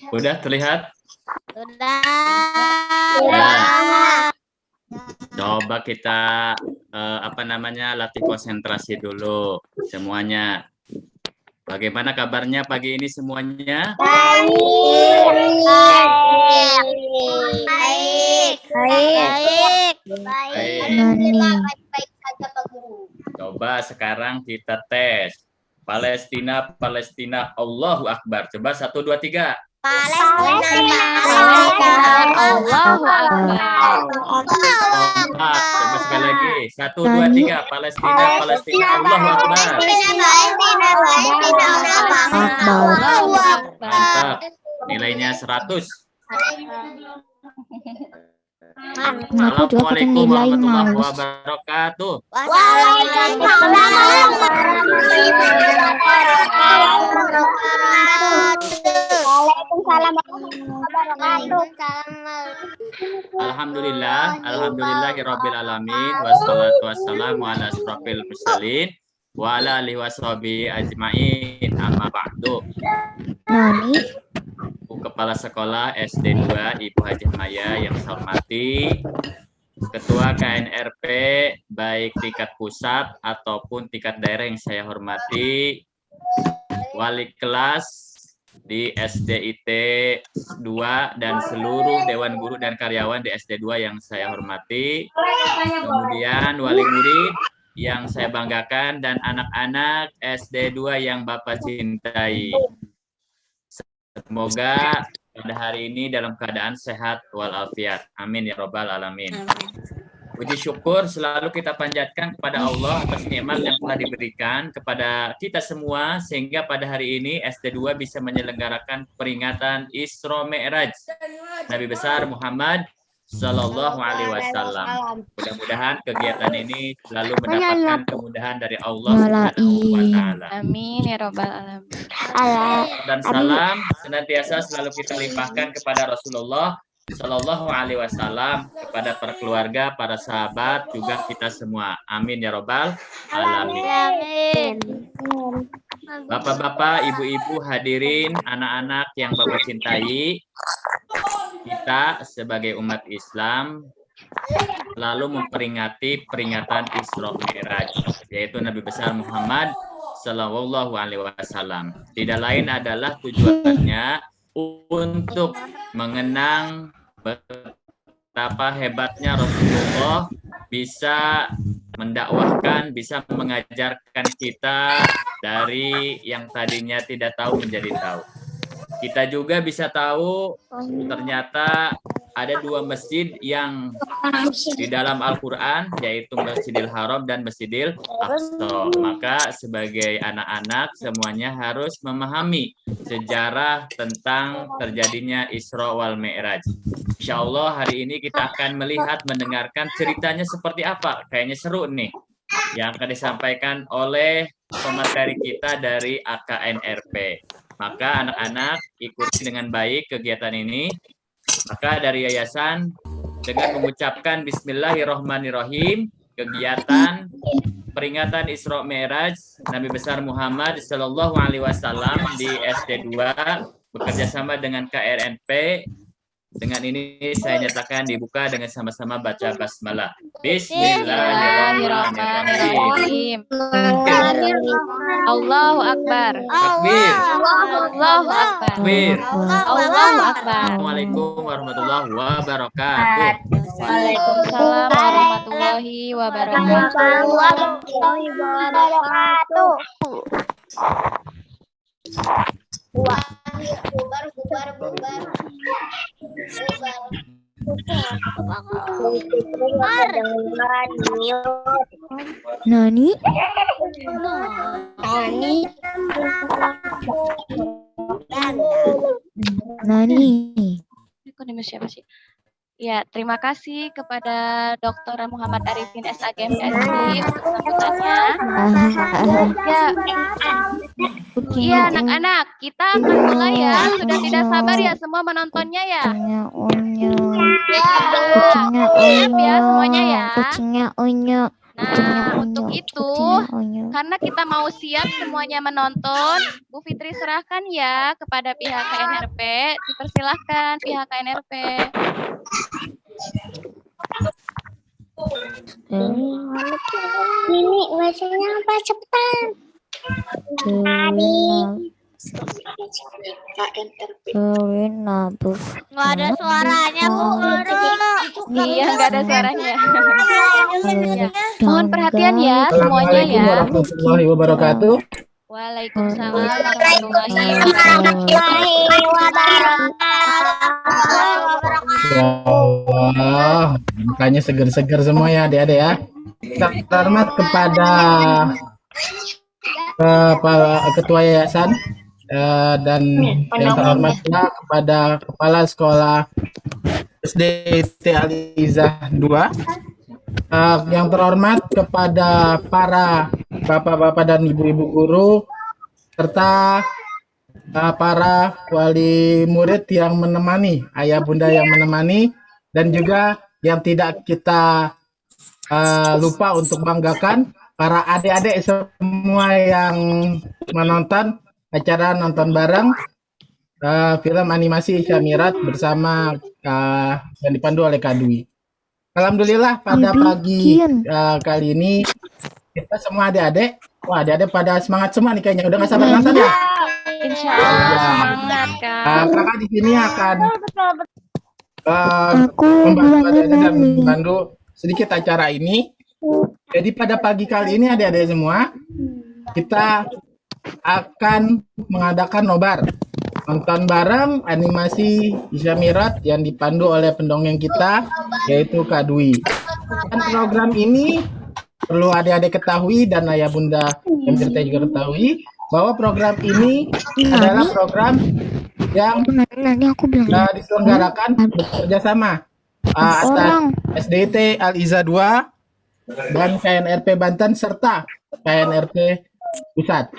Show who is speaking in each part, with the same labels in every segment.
Speaker 1: Udah terlihat?
Speaker 2: Sudah.
Speaker 1: Coba kita latih konsentrasi dulu semuanya. Bagaimana kabarnya pagi ini semuanya?
Speaker 2: Baik.
Speaker 1: Coba sekarang kita tes. Palestina, Palestina, Allahu Akbar. Coba 1, 2, 3.
Speaker 2: Palestina,
Speaker 3: Allahu Akbar.
Speaker 1: Coba sekali lagi. 1, 2, 3. Palestina, Palestina, Allahu Akbar. Mantap. Nilainya 100.
Speaker 4: Aku juga pakai nilai
Speaker 1: Warahmatullahi
Speaker 4: males.
Speaker 1: wabarakatuh. Alhamdulillahirabbil alamin wassalatu wassalamu ala asrofil mursalin wa ala alihi washabihi ajmain amma ba'du.
Speaker 4: Nani?
Speaker 1: Kepala Sekolah SD 2 Ibu Hajah Maya yang saya hormati, Ketua KNRP baik tingkat pusat ataupun tingkat daerah yang saya hormati, wali kelas di SDIT 2 dan seluruh Dewan Guru dan Karyawan di SD 2 yang saya hormati, kemudian wali murid yang saya banggakan dan anak-anak SD 2 yang Bapak cintai. Semoga pada hari ini dalam keadaan sehat walafiat. Amin ya robbal alamin. Puji syukur selalu kita panjatkan kepada Allah atas nikmat yang telah diberikan kepada kita semua sehingga pada hari ini SD2 bisa menyelenggarakan peringatan Isra Mi'raj Nabi besar Muhammad Sallallahu Alaihi Wasallam. Mudah-mudahan kegiatan ini selalu mendapatkan kemudahan dari Allah Subhanahu wa Ta'ala.
Speaker 3: Amin ya robbal alamin.
Speaker 1: Dan salam senantiasa selalu kita limpahkan kepada Rasulullah Sallallahu Alaihi Wasallam, kepada para keluarga, para sahabat, juga kita semua. Amin ya robbal alamin. Bapak-bapak, ibu-ibu, hadirin, anak-anak yang Bapak cintai, kita sebagai umat Islam lalu memperingati peringatan Isra Mi'raj, yaitu Nabi besar Muhammad Sallallahu Alaihi Wasallam. Tidak lain adalah tujuannya untuk mengenang betapa hebatnya Rasulullah bisa mendakwahkan, bisa mengajarkan kita dari yang tadinya tidak tahu menjadi tahu. Kita juga bisa tahu ternyata ada 2 masjid yang di dalam Al-Quran, yaitu Masjidil Haram dan Masjidil Aqsa. Maka sebagai anak-anak semuanya harus memahami sejarah tentang terjadinya Isra wal Mi'raj. Insya Allah hari ini kita akan melihat, mendengarkan ceritanya seperti apa. Kayaknya seru nih yang akan disampaikan oleh pemateri kita dari AKNRP. Maka anak-anak ikuti dengan baik kegiatan ini. Maka dari yayasan dengan mengucapkan Bismillahirrahmanirrahim, kegiatan peringatan Isra Mi'raj Nabi besar Muhammad Sallallahu Alaihi Wasallam di SD 2 bekerjasama dengan KNRP. Dengan ini saya nyatakan dibuka dengan sama-sama baca basmalah. Bismillahirrahmanirrahim.
Speaker 3: Allahu Akbar.
Speaker 1: Takbir.
Speaker 3: Allahu Akbar.
Speaker 1: Takbir.
Speaker 3: Allahu Akbar.
Speaker 1: Assalamualaikum warahmatullahi wabarakatuh.
Speaker 3: Waalaikumsalam warahmatullahi wabarakatuh.
Speaker 4: Nani? Nani?
Speaker 3: Aku nama siapa sih? Ya, terima kasih kepada Dr. Muhammad Arifin SAG MSI untuk sambutannya. Iya, anak-anak, kita akan mulai ya. Sudah tidak sabar ya semua menontonnya ya.
Speaker 4: Kucingnya unyu.
Speaker 3: Siap ya semuanya ya.
Speaker 4: Kucingnya unyu.
Speaker 3: Nah, untuk itu,
Speaker 4: Sepertinya onyo.
Speaker 3: karena kita mau siap semuanya menonton, Bu Fitri serahkan ya kepada pihak KNRP. Dipersilahkan pihak KNRP.
Speaker 2: Ini bacanya apa cepetan? Nggak ada suaranya Bu.
Speaker 3: Iya, nggak ada suaranya. Ya. Mohon perhatian ya semuanya ya.
Speaker 5: Assalamualaikum warahmatullahi wabarakatuh.
Speaker 3: Waalaikumsalam warahmatullahi wabarakatuh.
Speaker 5: Ya Allah, makanya seger-seger semua ya adik-adik ya. Kita hormat kepada Ketua Yayasan dan yang terhormat pula kepada Kepala Sekolah SDT Al-Izah 2. Yang terhormat kepada para bapak-bapak dan ibu-ibu guru serta para wali murid yang menemani, ayah bunda yang menemani, dan juga yang tidak kita lupa untuk banggakan para adik-adik semua yang menonton acara nonton bareng film animasi Isyamirat bersama yang dipandu oleh Kak Dwi. Alhamdulillah pada pagi kali ini kita semua adik-adik, wah adik-adik pada semangat semua nih kayaknya, udah nggak sabar nonton ya?
Speaker 3: Insya Allah semangat Kak.
Speaker 5: Kakak di sini akan
Speaker 4: Aku
Speaker 5: membantu
Speaker 4: bilangnya
Speaker 5: adik-adik dan
Speaker 4: Nani.
Speaker 5: membantu sedikit acara ini. Jadi pada pagi kali ini adik-adik semua, kita akan mengadakan nobar. Nonton bareng animasi Isyamirat yang dipandu oleh pendongeng kita, yaitu Kak Dwi. Dan program ini perlu adik-adik ketahui dan ayah bunda yang kita juga ketahui, bahwa program ini adalah program yang
Speaker 4: Nani aku bilang
Speaker 5: diselenggarakan bekerja sama atas SDT Al-Izah 2 dan KNRP Banten serta KNRP Pusat.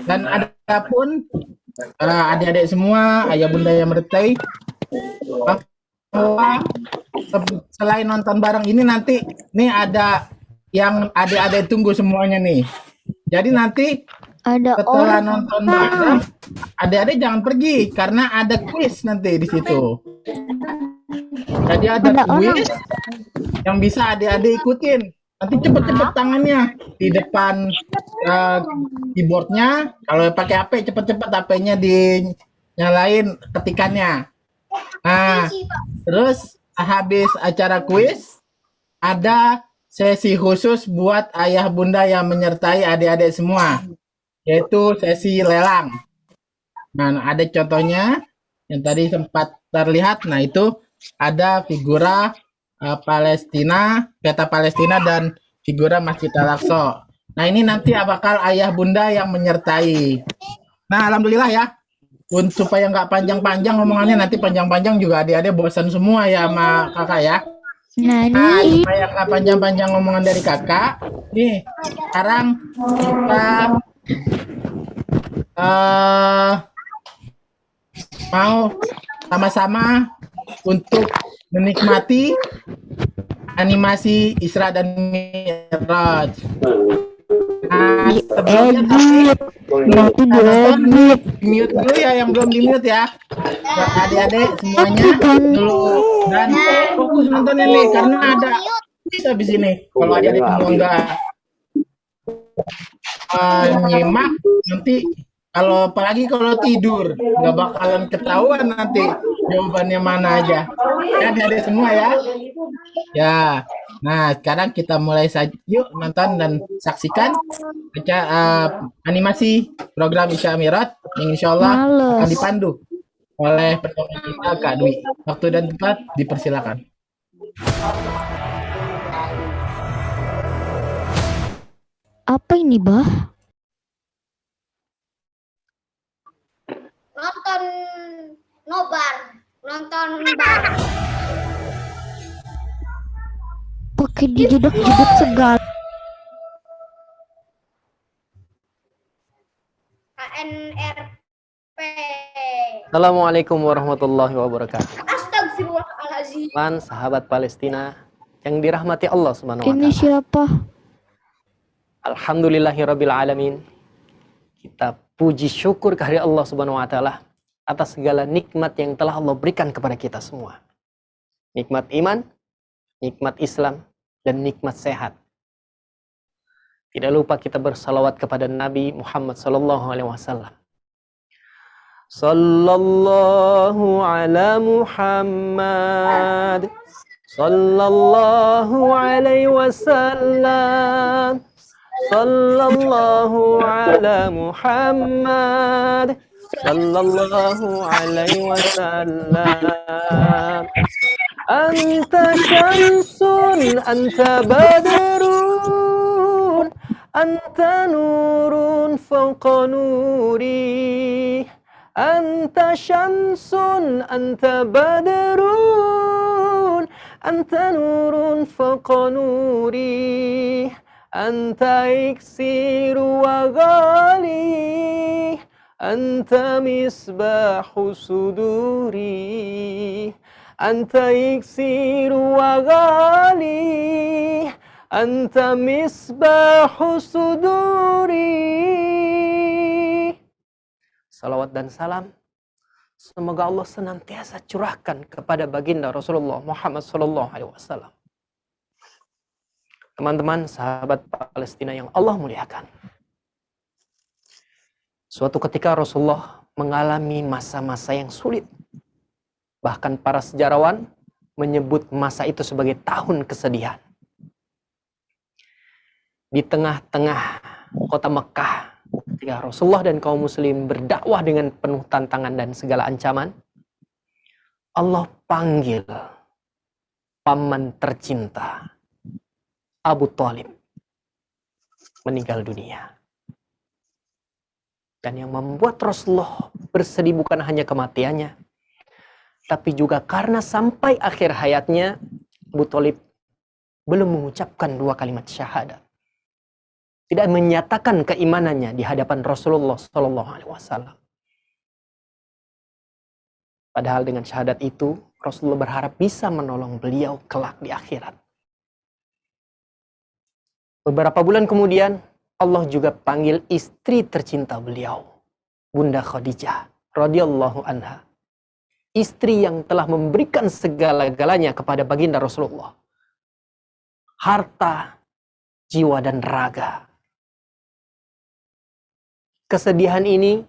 Speaker 5: Dan adapun adik-adik semua, ayah bunda yang mertai, bahwa selain nonton bareng ini nanti nih ada yang adik-adik tunggu semuanya nih. Jadi nanti
Speaker 4: ada
Speaker 5: setelah
Speaker 4: orang
Speaker 5: nonton bareng, adik-adik jangan pergi karena ada kuis nanti di situ. Jadi ada kuis yang bisa adik-adik ikutin. Nanti cepet-cepet tangannya di depan keyboardnya. Kalau pakai HP cepet-cepet HP-nya dinyalain ketikannya. Nah, terus habis acara kuis ada sesi khusus buat ayah bunda yang menyertai adik-adik semua, yaitu sesi lelang. Nah, ada contohnya yang tadi sempat terlihat. Nah, itu ada figura Palestina, peta Palestina dan figura Masjid Al-Aqsa. Nah, ini nanti bakal ayah bunda yang menyertai. Nah, alhamdulillah ya. Supaya nggak panjang-panjang ngomongannya, nanti panjang-panjang juga adik-adik bosan semua ya sama kakak ya. Nah,
Speaker 4: Nani.
Speaker 5: supaya nggak panjang-panjang ngomongan dari kakak, nih sekarang kita mau sama-sama untuk menikmati animasi Isra dan Mi'raj. Nah, sebelumnya tapi mute dulu ya, yang belum di mute ya. Buat adik-adik semuanya dulu dan fokus nontonnya nih karena ada bisa di sini. Kalau adik-adik semua enggak nyimak nanti, kalau apalagi kalau tidur nggak bakalan ketahuan nanti jawabannya mana aja. Ya adik-adik semua ya. Ya. Nah, sekarang kita mulai saja. Yuk nonton dan saksikan animasi program Isyamirat yang insya Allah akan dipandu oleh pendongeng kita Kak Dwi. Waktu dan tempat dipersilakan.
Speaker 4: Apa ini, Bah?
Speaker 2: Nonton nobar, nonton bareng.
Speaker 4: Pakai dijedak-jedak segala.
Speaker 2: KNRP.
Speaker 6: Assalamualaikum warahmatullahi wabarakatuh.
Speaker 2: Astagfirullahaladzim.
Speaker 6: Sahabat Palestina yang dirahmati Allah Subhanahu wa
Speaker 4: Ini
Speaker 6: taala.
Speaker 4: siapa?
Speaker 6: Alhamdulillahirabbil alamin. Kita puji syukur kehadirat Allah Subhanahu wa taala atas segala nikmat yang telah Allah berikan kepada kita semua. Nikmat iman, nikmat Islam, dan nikmat sehat. Tidak lupa kita bersalawat kepada Nabi Muhammad sallallahu alaihi wasallam. Sallallahu ala Muhammad sallallahu alaihi wasallam. Sallallahu ala Muhammad sallallahu alaihi wasallam. Anta syamsun anta badrun anta nurun fawqa nuri. Anta syamsun anta badrun anta nurun fawqa nuri. Anta iksiru wa ghali anta misbahu suduri. Anta iksiru wa ghali anta misbahu suduri. Salawat dan salam semoga Allah senantiasa curahkan kepada baginda Rasulullah Muhammad sallallahu alaihi wasallam. Teman-teman, sahabat Palestina yang Allah muliakan. Suatu ketika Rasulullah mengalami masa-masa yang sulit. Bahkan para sejarawan menyebut masa itu sebagai tahun kesedihan. Di tengah-tengah kota Mekah, ketika Rasulullah dan kaum muslim berdakwah dengan penuh tantangan dan segala ancaman, Allah panggil paman tercinta Abu Thalib meninggal dunia. Dan yang membuat Rasulullah bersedih bukan hanya kematiannya, tapi juga karena sampai akhir hayatnya Abu Thalib belum mengucapkan 2 kalimat syahadat. Tidak menyatakan keimanannya di hadapan Rasulullah SAW. Padahal dengan syahadat itu, Rasulullah berharap bisa menolong beliau kelak di akhirat. Beberapa bulan kemudian, Allah juga panggil istri tercinta beliau, Bunda Khadijah radhiyallahu anha. Istri yang telah memberikan segala-galanya kepada baginda Rasulullah. Harta, jiwa, dan raga. Kesedihan ini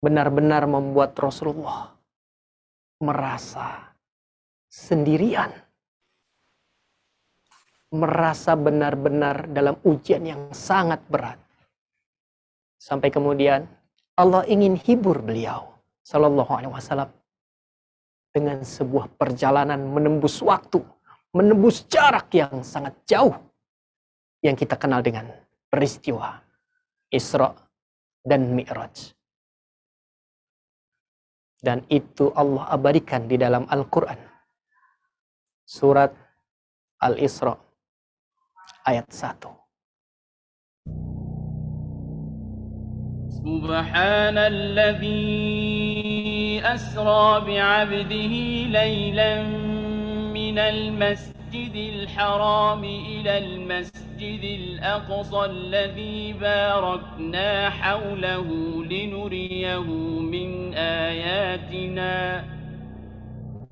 Speaker 6: benar-benar membuat Rasulullah merasa sendirian. Merasa benar-benar dalam ujian yang sangat berat. Sampai kemudian Allah ingin hibur beliau sallallahu alaihi wasallam dengan sebuah perjalanan menembus waktu, menembus jarak yang sangat jauh yang kita kenal dengan peristiwa Isra dan Mi'raj. Dan itu Allah abadikan di dalam Al-Quran. Surat Al-Isra ayat 1.
Speaker 7: Subhanalladzi asra bi'abdihi laylan minal masjidil harami ilal masjidil aqsa alladzi barakna hawlahu linuriyahu min ayatina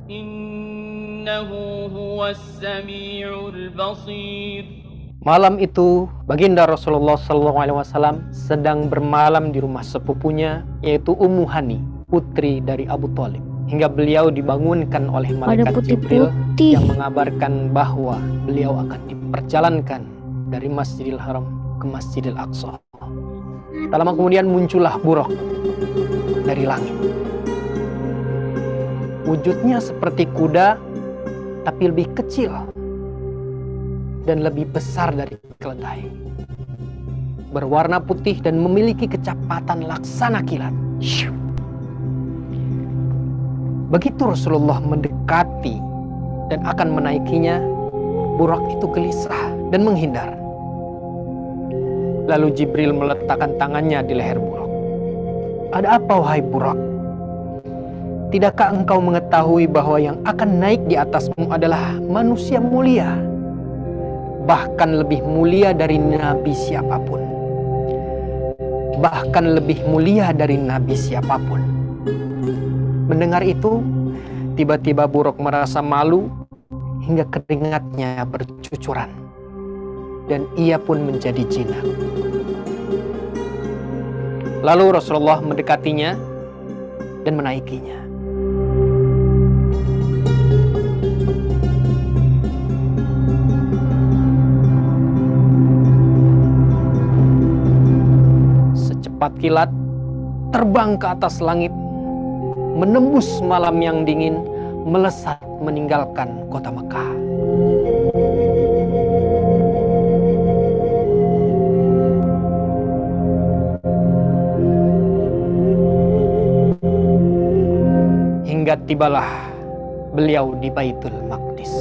Speaker 7: innahu huwas sami'ul basir.
Speaker 6: Malam itu, baginda Rasulullah SAW sedang bermalam di rumah sepupunya, yaitu Ummu Hani, putri dari Abu Thalib. Hingga beliau dibangunkan oleh malaikat Jibril yang mengabarkan bahwa beliau akan diperjalankan dari Masjidil Haram ke Masjidil Aqsa. Tak lama kemudian muncullah buraq dari langit. Wujudnya seperti kuda, tapi lebih kecil dan lebih besar dari keledai. Berwarna putih dan memiliki kecepatan laksana kilat. Begitu Rasulullah mendekati dan akan menaikinya, buraq itu gelisah dan menghindar. Lalu Jibril meletakkan tangannya di leher buraq. Ada apa wahai buraq? Tidakkah engkau mengetahui bahwa yang akan naik di atasmu adalah manusia mulia, bahkan lebih mulia dari nabi siapapun, bahkan lebih mulia dari nabi siapapun. Mendengar itu, tiba-tiba Buruk merasa malu hingga keringatnya bercucuran, dan ia pun menjadi jinak. Lalu Rasulullah mendekatinya dan menaikinya. Secepat kilat, terbang ke atas langit, menembus malam yang dingin, melesat meninggalkan kota Mekah. Hingga tibalah beliau di Baitul Maqdis.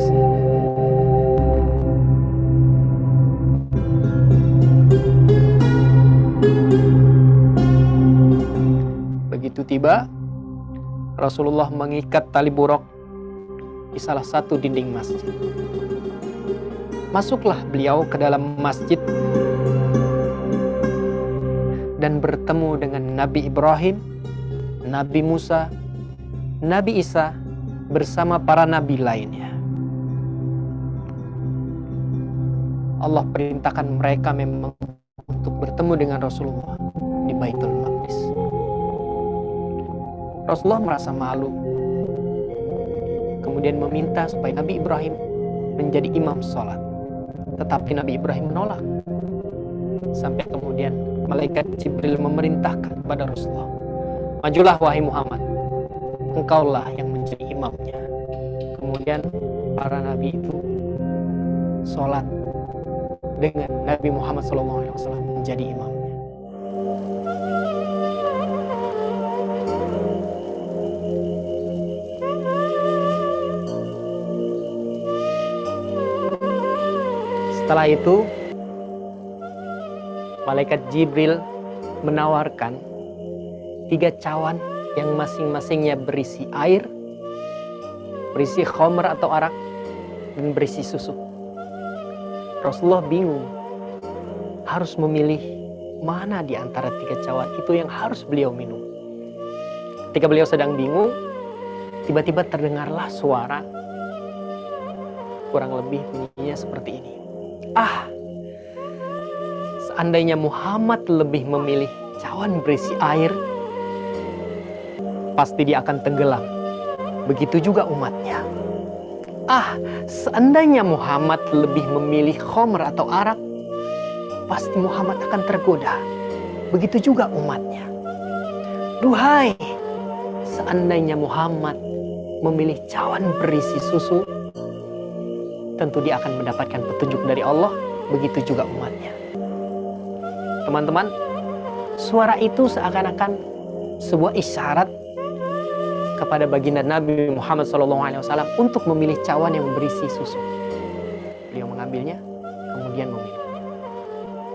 Speaker 6: Begitu tiba, Rasulullah mengikat tali buruk di salah satu dinding masjid. Masuklah beliau ke dalam masjid dan bertemu dengan Nabi Ibrahim, Nabi Musa, Nabi Isa bersama para nabi lainnya. Allah perintahkan mereka memang untuk bertemu dengan Rasulullah di Baitul Maqdis. Rasulullah merasa malu, kemudian meminta supaya Nabi Ibrahim menjadi imam sholat. Tetapi Nabi Ibrahim menolak. Sampai kemudian malaikat Jibril memerintahkan kepada Rasulullah, majulah wahai Muhammad, engkaulah yang menjadi imamnya. Kemudian para nabi itu sholat dengan Nabi Muhammad SAW menjadi imamnya. Setelah itu, malaikat Jibril menawarkan 3 cawan yang masing-masingnya berisi air, berisi khamr atau arak, dan berisi susu. Rasulullah bingung harus memilih mana di antara 3 cawan itu yang harus beliau minum. Ketika beliau sedang bingung, tiba-tiba terdengarlah suara, kurang lebih bunyinya seperti ini. Seandainya Muhammad lebih memilih cawan berisi air, pasti dia akan tenggelam. Begitu juga umatnya. Seandainya Muhammad lebih memilih khamr atau arak, pasti Muhammad akan tergoda. Begitu juga umatnya. Duhai, seandainya Muhammad memilih cawan berisi susu, tentu dia akan mendapatkan petunjuk dari Allah. Begitu juga umatnya. Teman-teman, suara itu seakan-akan sebuah isyarat kepada baginda Nabi Muhammad SAW untuk memilih cawan yang berisi susu. Beliau mengambilnya, kemudian meminum.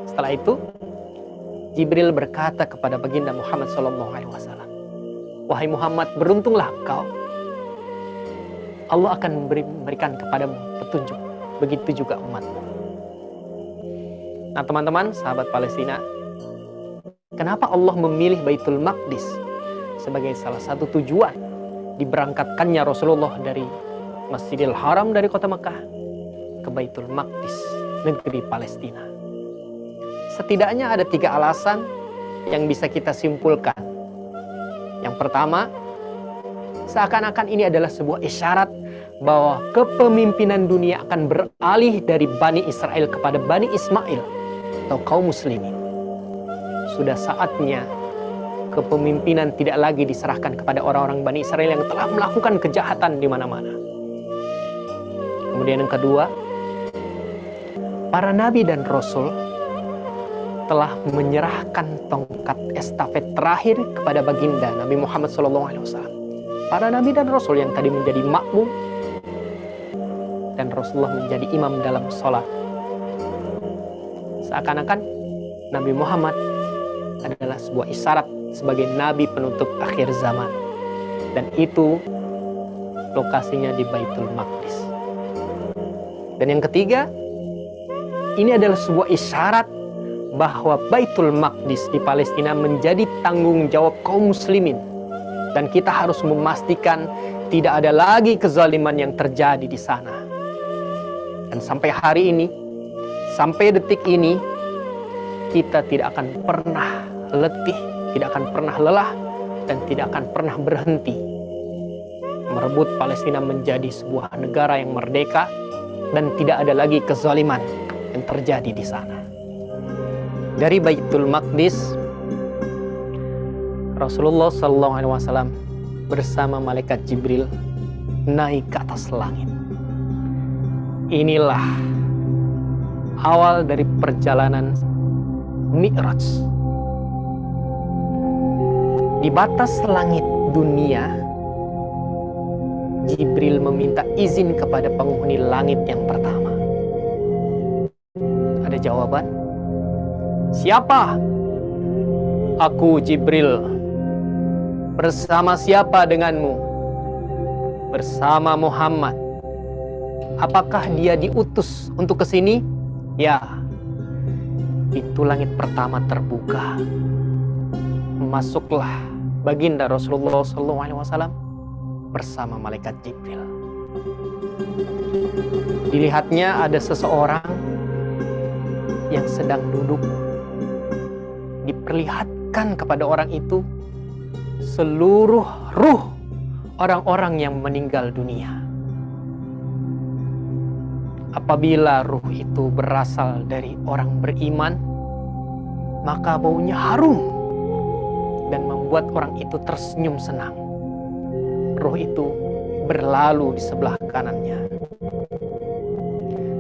Speaker 6: Setelah itu, Jibril berkata kepada baginda Muhammad SAW, wahai Muhammad, beruntunglah engkau. Allah akan memberikan kepadamu petunjuk. Begitu juga umatmu. Nah teman-teman, sahabat Palestina, kenapa Allah memilih Baitul Maqdis sebagai salah satu tujuan diberangkatkannya Rasulullah dari Masjidil Haram dari kota Mekah ke Baitul Maqdis, negeri Palestina? Setidaknya ada 3 alasan yang bisa kita simpulkan. Yang pertama, seakan-akan ini adalah sebuah isyarat bahwa kepemimpinan dunia akan beralih dari Bani Israel kepada Bani Ismail atau kaum muslimin. Sudah saatnya kepemimpinan tidak lagi diserahkan kepada orang-orang Bani Israel yang telah melakukan kejahatan di mana-mana. Kemudian yang kedua, para nabi dan rasul telah menyerahkan tongkat estafet terakhir kepada baginda Nabi Muhammad SAW. Para nabi dan rasul yang tadi menjadi makmum dan Rasulullah menjadi imam dalam sholat. Seakan-akan Nabi Muhammad adalah sebuah isyarat sebagai nabi penutup akhir zaman. Dan itu lokasinya di Baitul Maqdis. Dan yang ketiga, ini adalah sebuah isyarat bahwa Baitul Maqdis di Palestina menjadi tanggung jawab kaum muslimin. Dan kita harus memastikan tidak ada lagi kezaliman yang terjadi di sana. Dan sampai hari ini, sampai detik ini, kita tidak akan pernah letih, tidak akan pernah lelah, dan tidak akan pernah berhenti merebut Palestina menjadi sebuah negara yang merdeka dan tidak ada lagi kezaliman yang terjadi di sana. Dari Baitul Maqdis, Rasulullah SAW bersama malaikat Jibril naik ke atas langit. Inilah awal dari perjalanan Mi'raj. Di batas langit dunia, Jibril meminta izin kepada penghuni langit yang pertama. Ada jawaban? Siapa? Aku Jibril. Bersama siapa denganmu? Bersama Muhammad. Apakah dia diutus untuk ke sini? Ya. Pintu langit pertama terbuka. Masuklah baginda Rasulullah SAW bersama malaikat Jibril. Dilihatnya ada seseorang yang sedang duduk. Diperlihatkan kepada orang itu seluruh ruh orang-orang yang meninggal dunia. Apabila ruh itu berasal dari orang beriman, maka baunya harum dan membuat orang itu tersenyum senang. Roh itu berlalu di sebelah kanannya.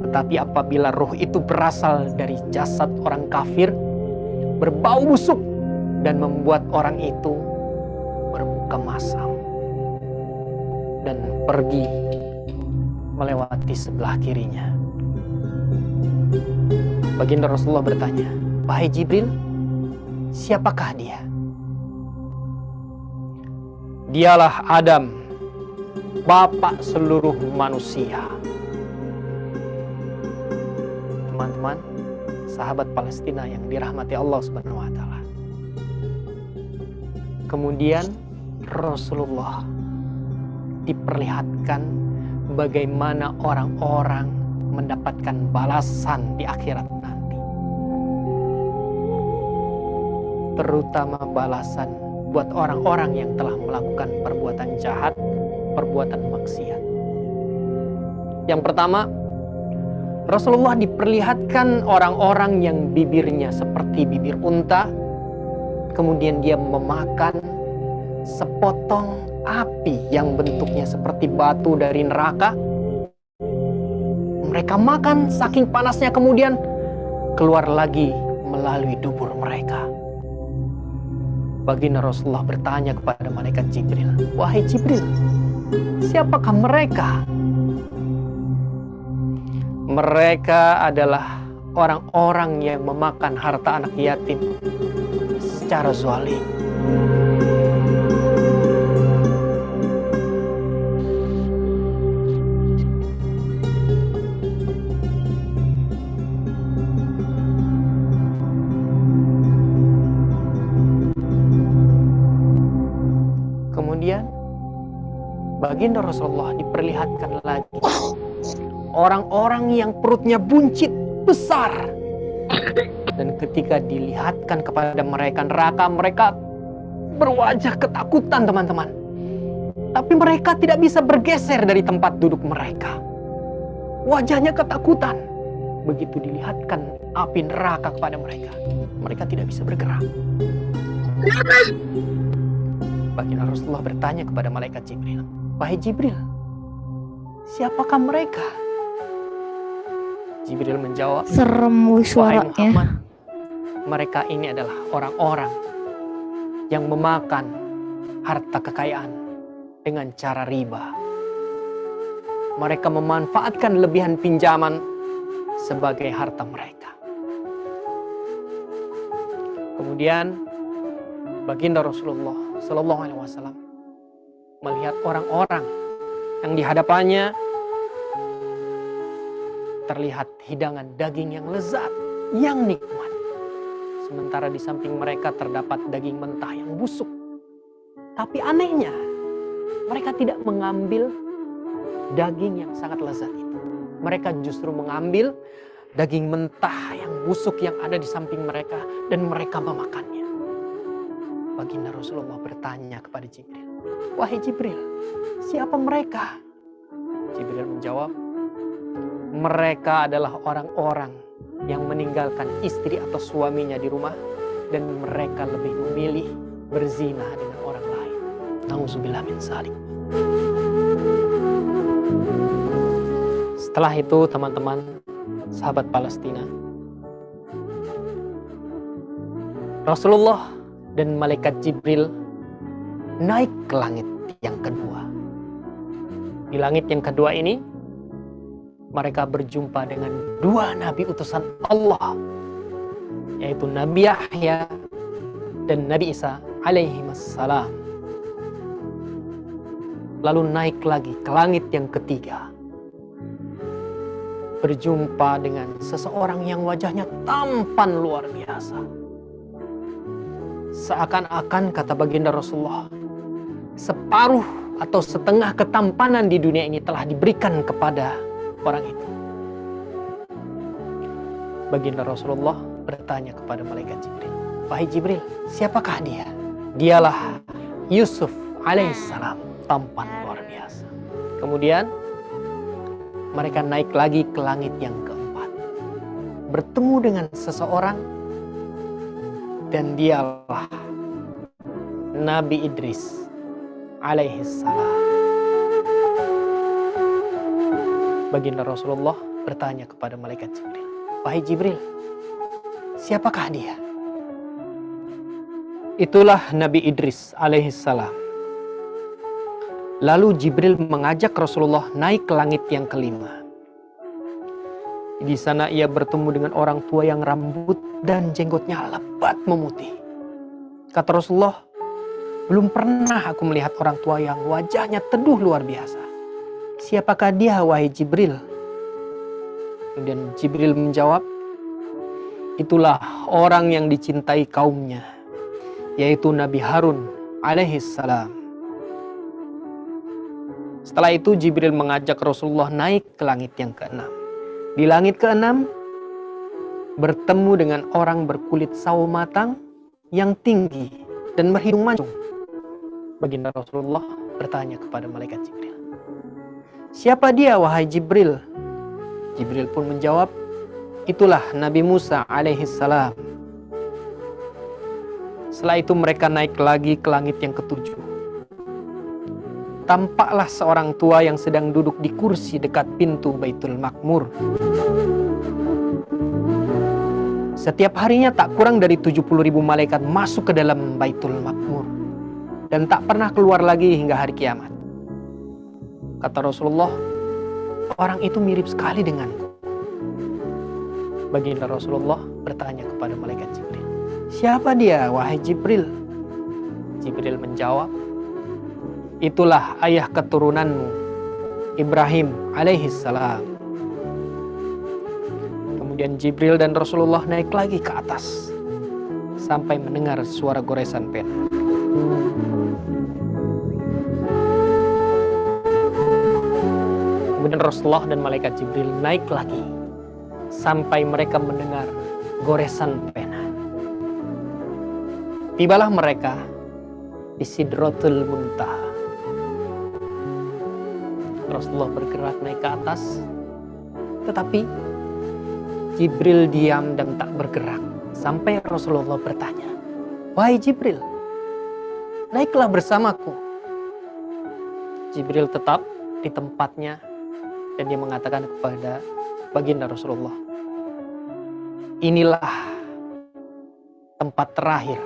Speaker 6: Tetapi apabila roh itu berasal dari jasad orang kafir, berbau busuk dan membuat orang itu bermuka masam dan pergi melewati sebelah kirinya. Baginda Rasulullah bertanya, "Wahai Jibril, siapakah dia?" Dialah Adam, bapak seluruh manusia. Teman-teman, sahabat Palestina yang dirahmati Allah Subhanahu wa taala. Kemudian Rasulullah diperlihatkan bagaimana orang-orang mendapatkan balasan di akhirat nanti. Terutama balasan buat orang-orang yang telah melakukan perbuatan jahat, perbuatan maksiat. Yang pertama, Rasulullah diperlihatkan orang-orang yang bibirnya seperti bibir unta, kemudian dia memakan sepotong api yang bentuknya seperti batu dari neraka. Mereka makan saking panasnya, kemudian keluar lagi melalui dubur mereka. Baginda Rasulullah bertanya kepada malaikat Jibril, "Wahai Jibril, siapakah mereka?" Mereka adalah orang-orang yang memakan harta anak yatim secara zalim. Kemudian baginda Rasulullah diperlihatkan lagi orang-orang yang perutnya buncit besar, dan ketika dilihatkan kepada mereka neraka, mereka berwajah ketakutan, teman-teman. Tapi mereka tidak bisa bergeser dari tempat duduk mereka. Wajahnya ketakutan. Begitu dilihatkan api neraka kepada mereka, mereka tidak bisa bergerak. Baginda Rasulullah bertanya kepada malaikat Jibril, "Wahai Jibril, siapakah mereka?" Jibril menjawab,
Speaker 4: Serem
Speaker 6: "Wahai
Speaker 4: suaranya.
Speaker 6: Muhammad, mereka ini adalah orang-orang yang memakan harta kekayaan dengan cara riba. Mereka memanfaatkan lebihan pinjaman sebagai harta mereka." Kemudian baginda Rasulullah Sallallahu Alaihi Wasallam melihat orang-orang yang di hadapannya terlihat hidangan daging yang lezat, yang nikmat. Sementara di samping mereka terdapat daging mentah yang busuk. Tapi anehnya, mereka tidak mengambil daging yang sangat lezat itu. Mereka justru mengambil daging mentah yang busuk yang ada di samping mereka dan mereka memakannya. Baginda Rasulullah bertanya kepada Jibril, "Wahai Jibril, siapa mereka?" Jibril menjawab, "Mereka adalah orang-orang yang meninggalkan istri atau suaminya di rumah dan mereka lebih memilih berzina dengan orang lain." Nauzubillah min dzalik. Setelah itu teman-teman, sahabat Palestina, Rasulullah dan malaikat Jibril naik ke langit yang kedua. Di langit yang kedua ini, mereka berjumpa dengan dua nabi utusan Allah, yaitu Nabi Yahya dan Nabi Isa alaihimassalam. Lalu naik lagi ke langit yang ketiga, berjumpa dengan seseorang yang wajahnya tampan luar biasa. Seakan-akan, kata baginda Rasulullah, separuh atau setengah ketampanan di dunia ini telah diberikan kepada orang itu. Baginda Rasulullah bertanya kepada malaikat Jibril, "Wahai Jibril, siapakah dia?" Dialah Yusuf alaihissalam, tampan luar biasa. Kemudian mereka naik lagi ke langit yang keempat, bertemu dengan seseorang, dan dialah Nabi Idris alaihissalam. Baginda Rasulullah bertanya kepada malaikat Jibril, "Wahai Jibril, siapakah dia?" Itulah Nabi Idris alaihissalam. Lalu Jibril mengajak Rasulullah naik ke langit yang kelima. Di sana ia bertemu dengan orang tua yang rambut dan jenggotnya lebat memutih. Kata Rasulullah, "Belum pernah aku melihat orang tua yang wajahnya teduh luar biasa. Siapakah dia, wahai Jibril?" Kemudian Jibril menjawab, "Itulah orang yang dicintai kaumnya, yaitu Nabi Harun alaihissalam." Setelah itu Jibril mengajak Rasulullah naik ke langit yang keenam. Di langit keenam bertemu dengan orang berkulit sawo matang yang tinggi dan berhidung mancung. Baginda Rasulullah bertanya kepada malaikat Jibril, "Siapa dia, wahai Jibril?" Jibril pun menjawab, "Itulah Nabi Musa alaihissalam." Setelah itu mereka naik lagi ke langit yang ketujuh. Tampaklah seorang tua yang sedang duduk di kursi dekat pintu Baitul Makmur. Setiap harinya tak kurang dari 70.000 malaikat masuk ke dalam Baitul Makmur dan tak pernah keluar lagi hingga hari kiamat. Kata Rasulullah, "Orang itu mirip sekali denganku." Baginda Rasulullah bertanya kepada malaikat Jibril, "Siapa dia, wahai Jibril?" Jibril menjawab, "Itulah ayah keturunanmu, Ibrahim alaihissalam." Kemudian Jibril dan Rasulullah naik lagi ke atas sampai mendengar suara goresan pena. Kemudian Rasulullah dan malaikat Jibril naik lagi sampai mereka mendengar goresan pena. Tibalah mereka di Sidratul Muntaha. Rasulullah bergerak naik ke atas, tetapi Jibril diam dan tak bergerak sampai Rasulullah bertanya, "Wahai Jibril, naiklah bersamaku." Jibril tetap di tempatnya dan dia mengatakan kepada baginda Rasulullah, "Inilah tempat terakhir.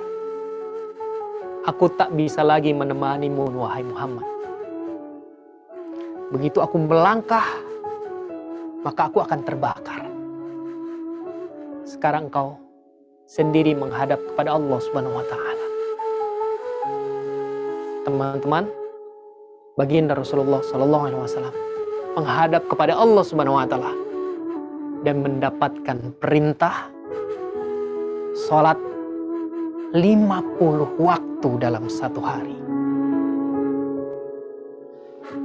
Speaker 6: Aku tak bisa lagi menemanimu, wahai Muhammad. Begitu aku melangkah, maka aku akan terbakar. Sekarang engkau sendiri menghadap kepada Allah Subhanahu wa Ta'ala." Teman-teman, baginda Rasulullah Sallallahu Alaihi Wasallam menghadap kepada Allah Subhanahu Wa Taala dan mendapatkan perintah sholat 50 waktu dalam satu hari.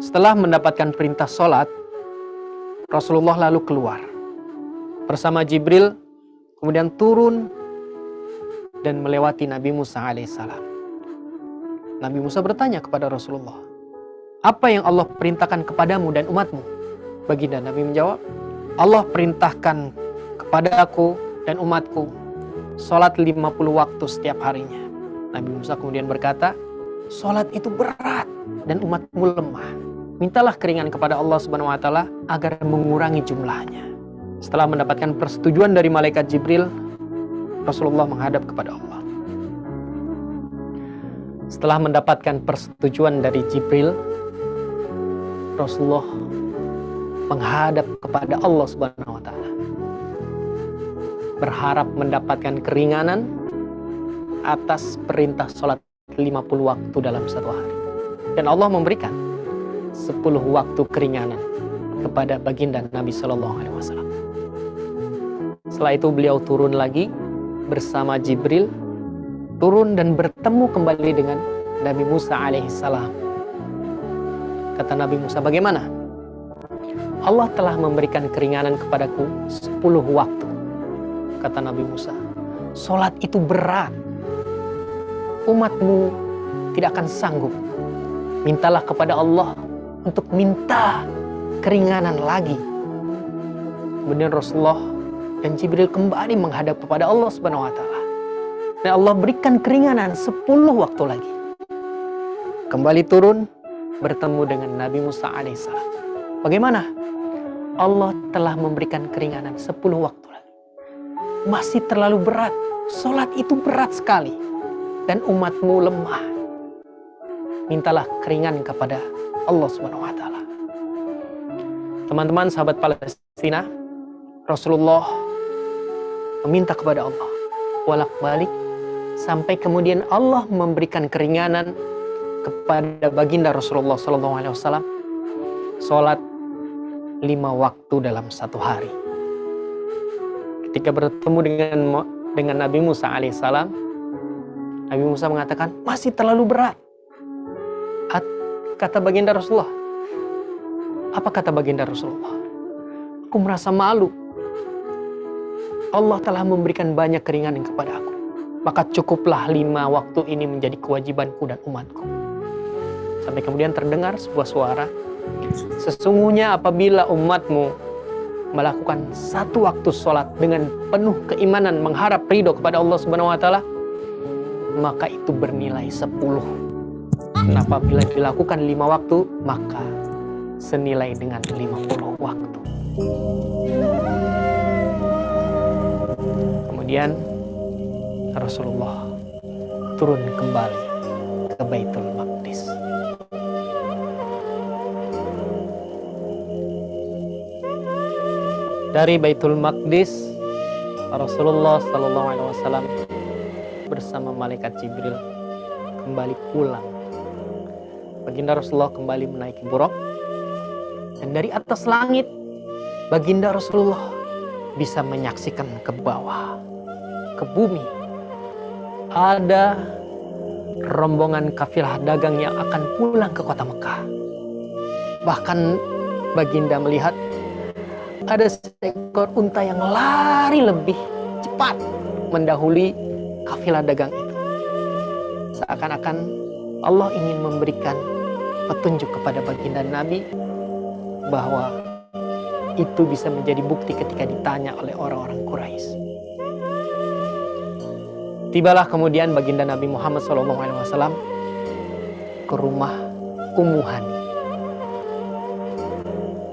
Speaker 6: Setelah mendapatkan perintah sholat, Rasulullah lalu keluar bersama Jibril, kemudian turun dan melewati Nabi Musa alaihissalam. Nabi Musa bertanya kepada Rasulullah, apa yang Allah perintahkan kepadamu dan umatmu? Baginda Nabi menjawab, Allah perintahkan kepada aku dan umatku sholat 50 waktu setiap harinya. Nabi Musa kemudian berkata, sholat itu berat dan umatmu lemah. Mintalah keringan kepada Allah Subhanahu Wa Taala agar mengurangi jumlahnya. Setelah mendapatkan persetujuan dari malaikat Jibril, Rasulullah menghadap kepada Allah. Setelah mendapatkan persetujuan dari Jibril, Rasulullah menghadap kepada Allah Subhanahu Wa Taala, berharap mendapatkan keringanan atas perintah sholat 50 waktu dalam satu hari. Dan Allah memberikan 10 waktu keringanan kepada baginda Nabi Sallallahu Alaihi Wasallam. Setelah itu beliau turun lagi bersama Jibril, turun dan bertemu kembali dengan Nabi Musa alaihissalam. Kata Nabi Musa, bagaimana? Allah telah memberikan keringanan kepadaku 10 waktu. Kata Nabi Musa, sholat itu berat. Umatmu tidak akan sanggup. Mintalah kepada Allah untuk minta keringanan lagi. Kemudian Rasulullah dan Jibril kembali menghadap kepada Allah Subhanahu Wa Taala. Dan Allah berikan keringanan 10 waktu lagi. Kembali turun bertemu dengan Nabi Musa alaihissalam. Bagaimana? Allah telah memberikan keringanan 10 waktu lagi. Masih terlalu berat. Sholat itu berat sekali. Dan umatmu lemah. Mintalah keringan kepada Allah Subhanahu Wa Taala. Teman-teman sahabat Palestina, Rasulullah meminta kepada Allah bolak-balik sampai kemudian Allah memberikan keringanan kepada baginda Rasulullah SAW sholat 5 waktu dalam satu hari. Ketika bertemu dengan Nabi Musa alaihissalam, Nabi Musa mengatakan masih terlalu berat. Kata baginda Rasulullah. Apa kata baginda Rasulullah? Aku merasa malu. Allah telah memberikan banyak keringanan kepada aku. Maka cukuplah 5 waktu ini menjadi kewajibanku dan umatku. Sampai kemudian terdengar sebuah suara. Sesungguhnya apabila umatmu melakukan 1 waktu sholat dengan penuh keimanan mengharap ridho kepada Allah Subhanahu Wa Taala, maka itu bernilai 10. Dan apabila dilakukan 5 waktu, maka senilai dengan 50 waktu. Kemudian Rasulullah turun kembali ke Baitul Maqdis. Dari Baitul Maqdis, Rasulullah Sallallahu Alaihi Wasallam bersama malaikat Jibril kembali pulang. Baginda Rasulullah kembali menaiki buraq, dan dari atas langit baginda Rasulullah bisa menyaksikan ke bawah, ke bumi. Ada rombongan kafilah dagang yang akan pulang ke kota Mekah. Bahkan baginda melihat ada seekor unta yang lari lebih cepat mendahului kafilah dagang itu. Seakan-akan Allah ingin memberikan petunjuk kepada baginda Nabi bahwa itu bisa menjadi bukti ketika ditanya oleh orang-orang Quraisy. Tibalah kemudian baginda Nabi Muhammad SAW ke rumah Ummu Hani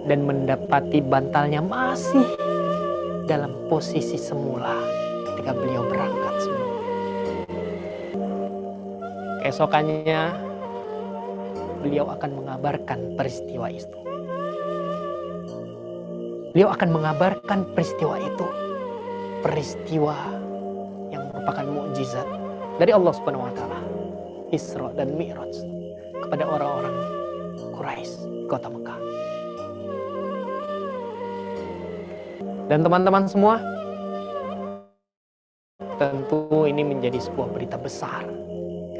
Speaker 6: dan mendapati bantalnya masih dalam posisi semula ketika beliau berangkat sebelumnya. Keesokannya beliau akan mengabarkan peristiwa itu. Beliau akan mengabarkan peristiwa itu, peristiwa yang merupakan mukjizat dari Allah Subhanahu Wa Taala, Isra dan Mi'raj, kepada orang-orang Quraisy, kota Mekah. Dan teman-teman semua, tentu ini menjadi sebuah berita besar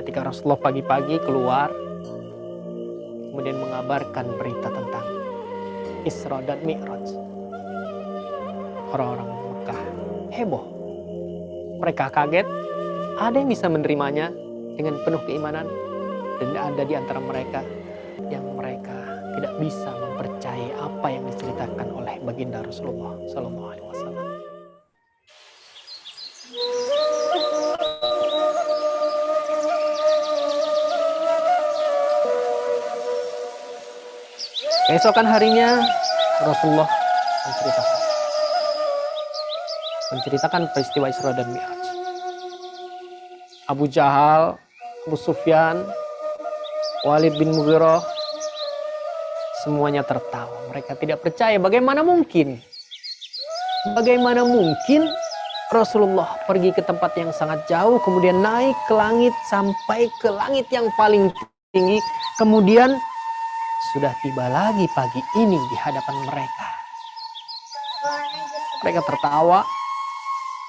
Speaker 6: ketika Rasulullah pagi-pagi keluar kemudian mengabarkan berita tentang Isra dan Mi'raj. Orang-orang Mekah heboh. Mereka kaget, ada yang bisa menerimanya dengan penuh keimanan, dan ada di antara mereka yang mereka tidak bisa mempercayai apa yang diceritakan oleh baginda Rasulullah SAW. Keesokan harinya Rasulullah menceritakan peristiwa Isra dan Mi'raj. Abu Jahal, Abu Sufyan, Walid bin Mughirah, semuanya tertawa. Mereka tidak percaya. Bagaimana mungkin Rasulullah pergi ke tempat yang sangat jauh, kemudian naik ke langit sampai ke langit yang paling tinggi, kemudian sudah tiba lagi pagi ini di hadapan mereka. Mereka tertawa.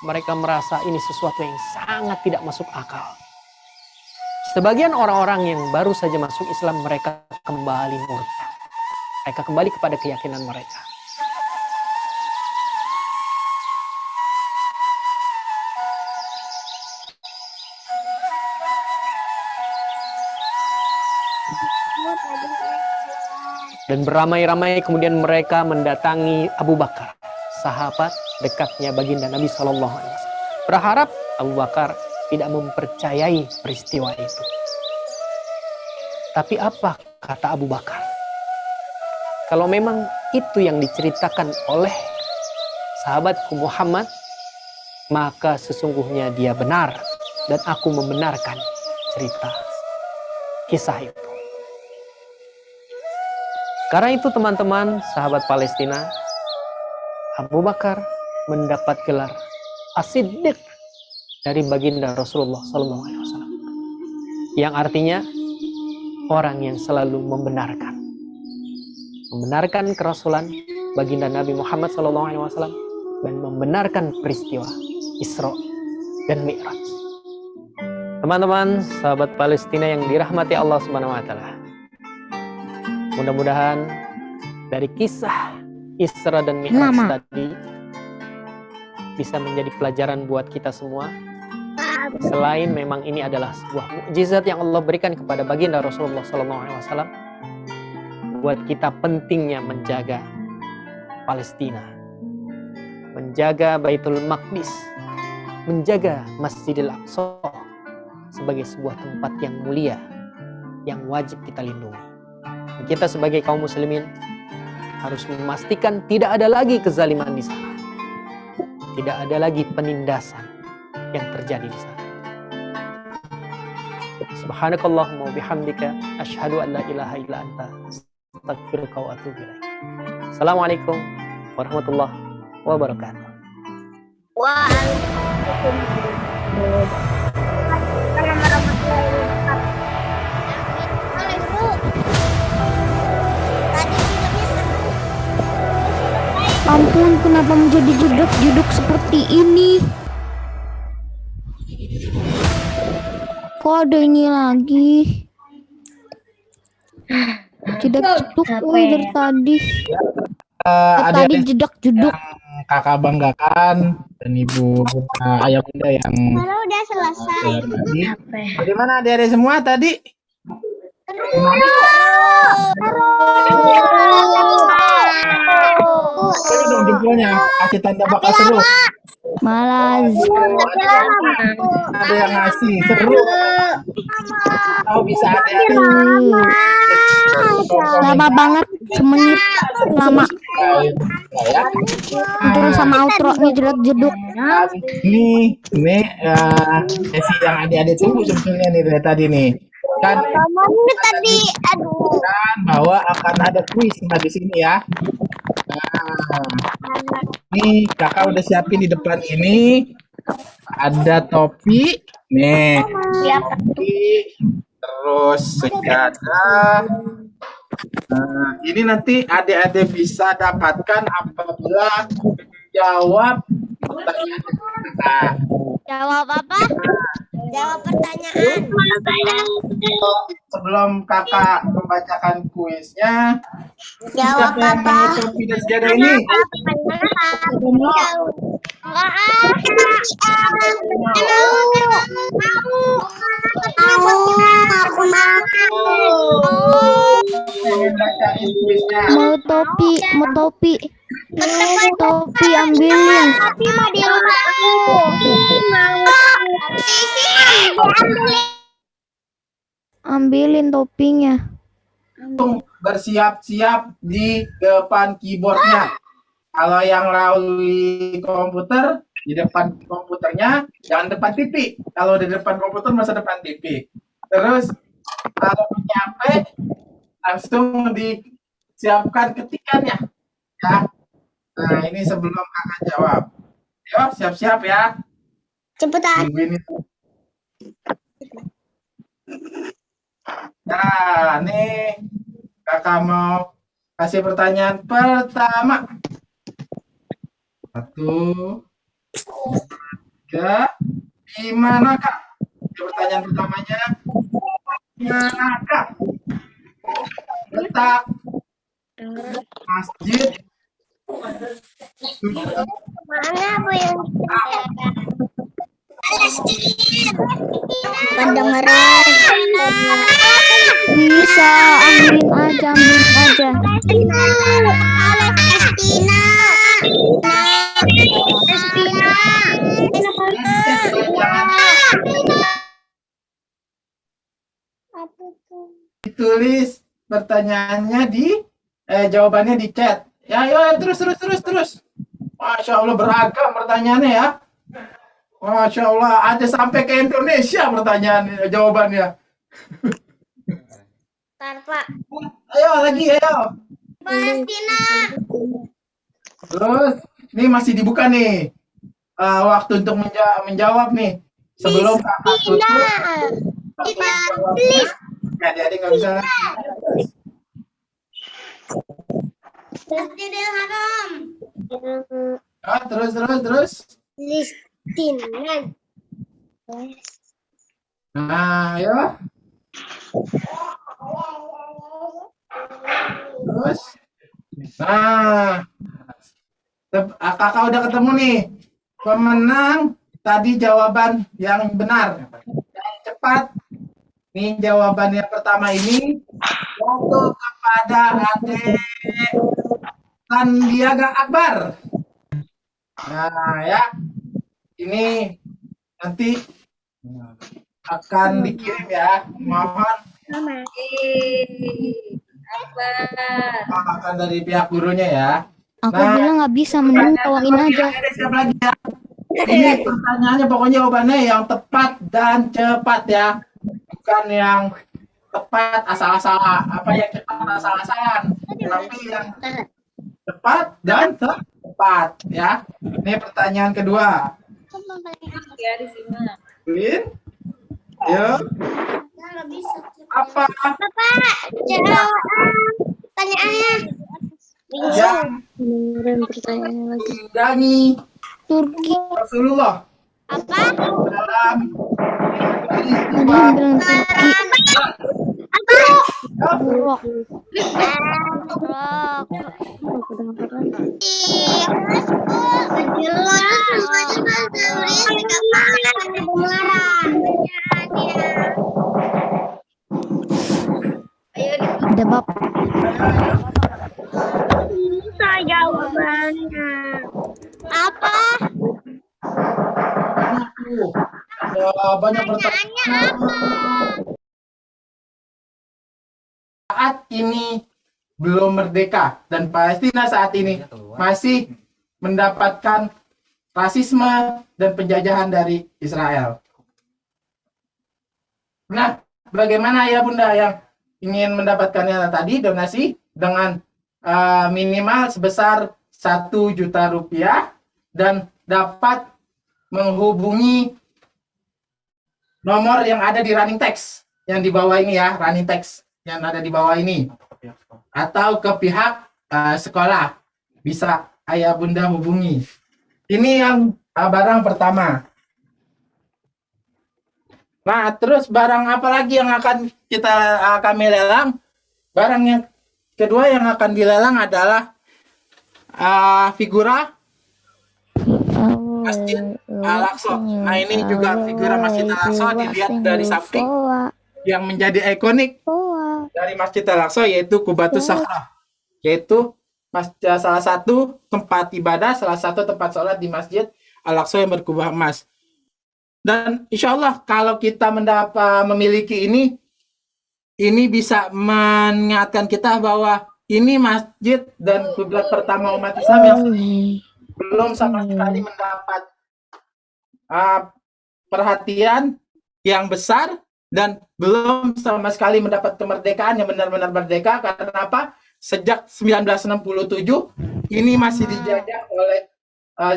Speaker 6: Mereka merasa ini sesuatu yang sangat tidak masuk akal. Sebagian orang-orang yang baru saja masuk Islam, mereka kembali murtad. Mereka kembali kepada keyakinan mereka. Dan beramai-ramai kemudian mereka mendatangi Abu Bakar, sahabat dekatnya baginda Nabi SAW. Berharap Abu Bakar tidak mempercayai peristiwa itu. Tapi apa kata Abu Bakar? Kalau memang itu yang diceritakan oleh sahabatku Muhammad, maka sesungguhnya dia benar dan aku membenarkan cerita kisah itu. Karena itu teman-teman sahabat Palestina, Abu Bakar mendapat gelar As-Siddiq dari baginda Rasulullah SAW, yang artinya orang yang selalu membenarkan kerasulan baginda Nabi Muhammad SAW dan membenarkan peristiwa Isra dan Mi'raj. Teman-teman sahabat Palestina yang dirahmati Allah Subhanahu wa taala, mudah-mudahan dari kisah Isra dan Mi'raj tadi bisa menjadi pelajaran buat kita semua. Selain memang ini adalah sebuah mukjizat yang Allah berikan kepada baginda Rasulullah SAW, buat kita pentingnya menjaga Palestina, menjaga Baitul Maqdis, menjaga Masjidil Aqsa sebagai sebuah tempat yang mulia yang wajib kita lindungi. Kita sebagai kaum muslimin harus memastikan tidak ada lagi kezaliman di sana. Tidak ada lagi penindasan yang terjadi di sana. Subhanakallahumma wa bihamdika asyhadu an la ilaha illa anta astaghfiruka wa atubu ilaik. Assalamualaikum warahmatullahi wabarakatuh.
Speaker 4: Ampun, kenapa menjadi jedak-jeduk seperti ini? Kok ada ini lagi? Jedak-jeduk dari tadi. Tadi jedak-jeduk.
Speaker 5: Kakak banggakan dan ibu ayah bunda yang
Speaker 2: Kalau udah selesai.
Speaker 5: bagaimana adik-adik semua tadi? Seru dong jempolnya, kasih tanda bakal seru.
Speaker 4: Malas.
Speaker 5: Ada yang ngasih seru. Tahu bisa adik-adik.
Speaker 4: Lama banget, semenit lama. Terus sama outro-nya jedak-jeduk.
Speaker 5: Ini sesi yang adik-adik tunggu sebetulnya nih dari tadi nih. Kan
Speaker 2: Tadi, aduh.
Speaker 5: kan bahwa akan ada kuis di sini ya. Nah, nih kakak udah siapin di depan ini ada topi, nih topi, terus sejadah, Ini nanti adik-adik bisa dapatkan apabila jawab pertanyaan kakak.
Speaker 2: Jawab apa? Jawab pertanyaan.
Speaker 5: Sebelum kakak membacakan kuisnya,
Speaker 2: Jawab
Speaker 5: siapa yang
Speaker 2: apa?
Speaker 5: mau topi dan sejadah ini?
Speaker 2: Aku mau.
Speaker 5: Pengen bacain kuisnya.
Speaker 4: Mau topi, mau topi. Topi ambilin.
Speaker 2: Tapi mau di rumah aku.
Speaker 4: Ambilin topinya.
Speaker 5: Bersiap-siap di depan keyboardnya. Kalau yang melalui komputer, di depan komputernya jangan depan TV. Kalau di depan komputer masa depan TV. Terus kalau nyampe langsung disiapkan ketikannya. Ya. Nah, ini sebelum kakak jawab. Yo, siap-siap ya.
Speaker 2: Cepetan.
Speaker 5: Tungguin itu. Nah, nih kakak mau kasih pertanyaan pertama. 1, 3, di manakah? Pertanyaan pertamanya, di manakah letak masjid
Speaker 2: Mana bu yang pendengaran?
Speaker 4: Bisa, ambilin aja, ambilin aja.
Speaker 5: ditulis pertanyaannya di jawabannya di chat. Ya, yo terus. Masya Allah beragam pertanyaannya ya. Masya Allah ada sampai ke Indonesia pertanyaan jawabannya.
Speaker 2: Pak.
Speaker 5: Ayo lagi ayo.
Speaker 2: Palestina.
Speaker 5: Terus ini masih dibuka nih waktu untuk menjawab nih sebelum kakak tutup. Ya, jadi nggak bisa lagi.
Speaker 2: Masjidil Haram.
Speaker 5: Terus.
Speaker 2: Palestina.
Speaker 5: Nah, ayo. Terus. Nah, kakak udah ketemu nih pemenang tadi jawaban yang benar, yang cepat. Nih jawaban yang pertama ini untuk kepada adik Sandiaga Akbar. Nah ya, ini nanti akan dikirim ya. Mohon akan dari pihak gurunya ya.
Speaker 4: Aku bilang nggak bisa, mending tawangin aja.
Speaker 5: Siap lagi ya. Ini pertanyaannya pokoknya jawabannya yang tepat dan cepat ya. Bukan yang tepat asal-asalan, apa yang cepat asal-asalan, tapi yang cepat dan tepat ya. Ini pertanyaan kedua. Lin, yo. Apa?
Speaker 2: Bapak, jawab pertanyaannya.
Speaker 5: Yang mendatangi
Speaker 4: Turki.
Speaker 5: Rasulullah
Speaker 2: Apa?
Speaker 5: dalam
Speaker 4: Tadi yang bilang Turki. Buruk. Ada bapak.
Speaker 2: Bisa jawabannya. Apa?
Speaker 5: ada banyak pertanyaan. Saat ini belum merdeka dan Palestina saat ini masih mendapatkan rasisme dan penjajahan dari Israel. Nah, bagaimana ya Bunda yang ingin mendapatkannya tadi donasi dengan minimal sebesar 1 juta rupiah dan dapat menghubungi nomor yang ada di running text yang di bawah ini ya, running text yang ada di bawah ini. atau ke pihak sekolah. Bisa ayah bunda hubungi. Ini yang barang pertama. Nah, terus barang apa lagi yang akan kami lelang? Barang yang kedua yang akan dilelang adalah figura Masjid Al-Aqsa. Nah, ini juga figura Masjid Al-Aqsa dilihat dari samping yang menjadi ikonik dari Masjid Al-Aqsa, yaitu Qubatus Sakhra, yaitu salah satu tempat ibadah, salah satu tempat sholat di Masjid Al-Aqsa yang berkubah emas. Dan insya Allah kalau kita memiliki ini bisa mengingatkan kita bahwa ini masjid dan kiblat pertama umat Islam yang belum sama sekali mendapat perhatian yang besar dan belum sama sekali mendapat kemerdekaan yang benar-benar merdeka. Karena apa? Sejak 1967 ini masih dijajah oleh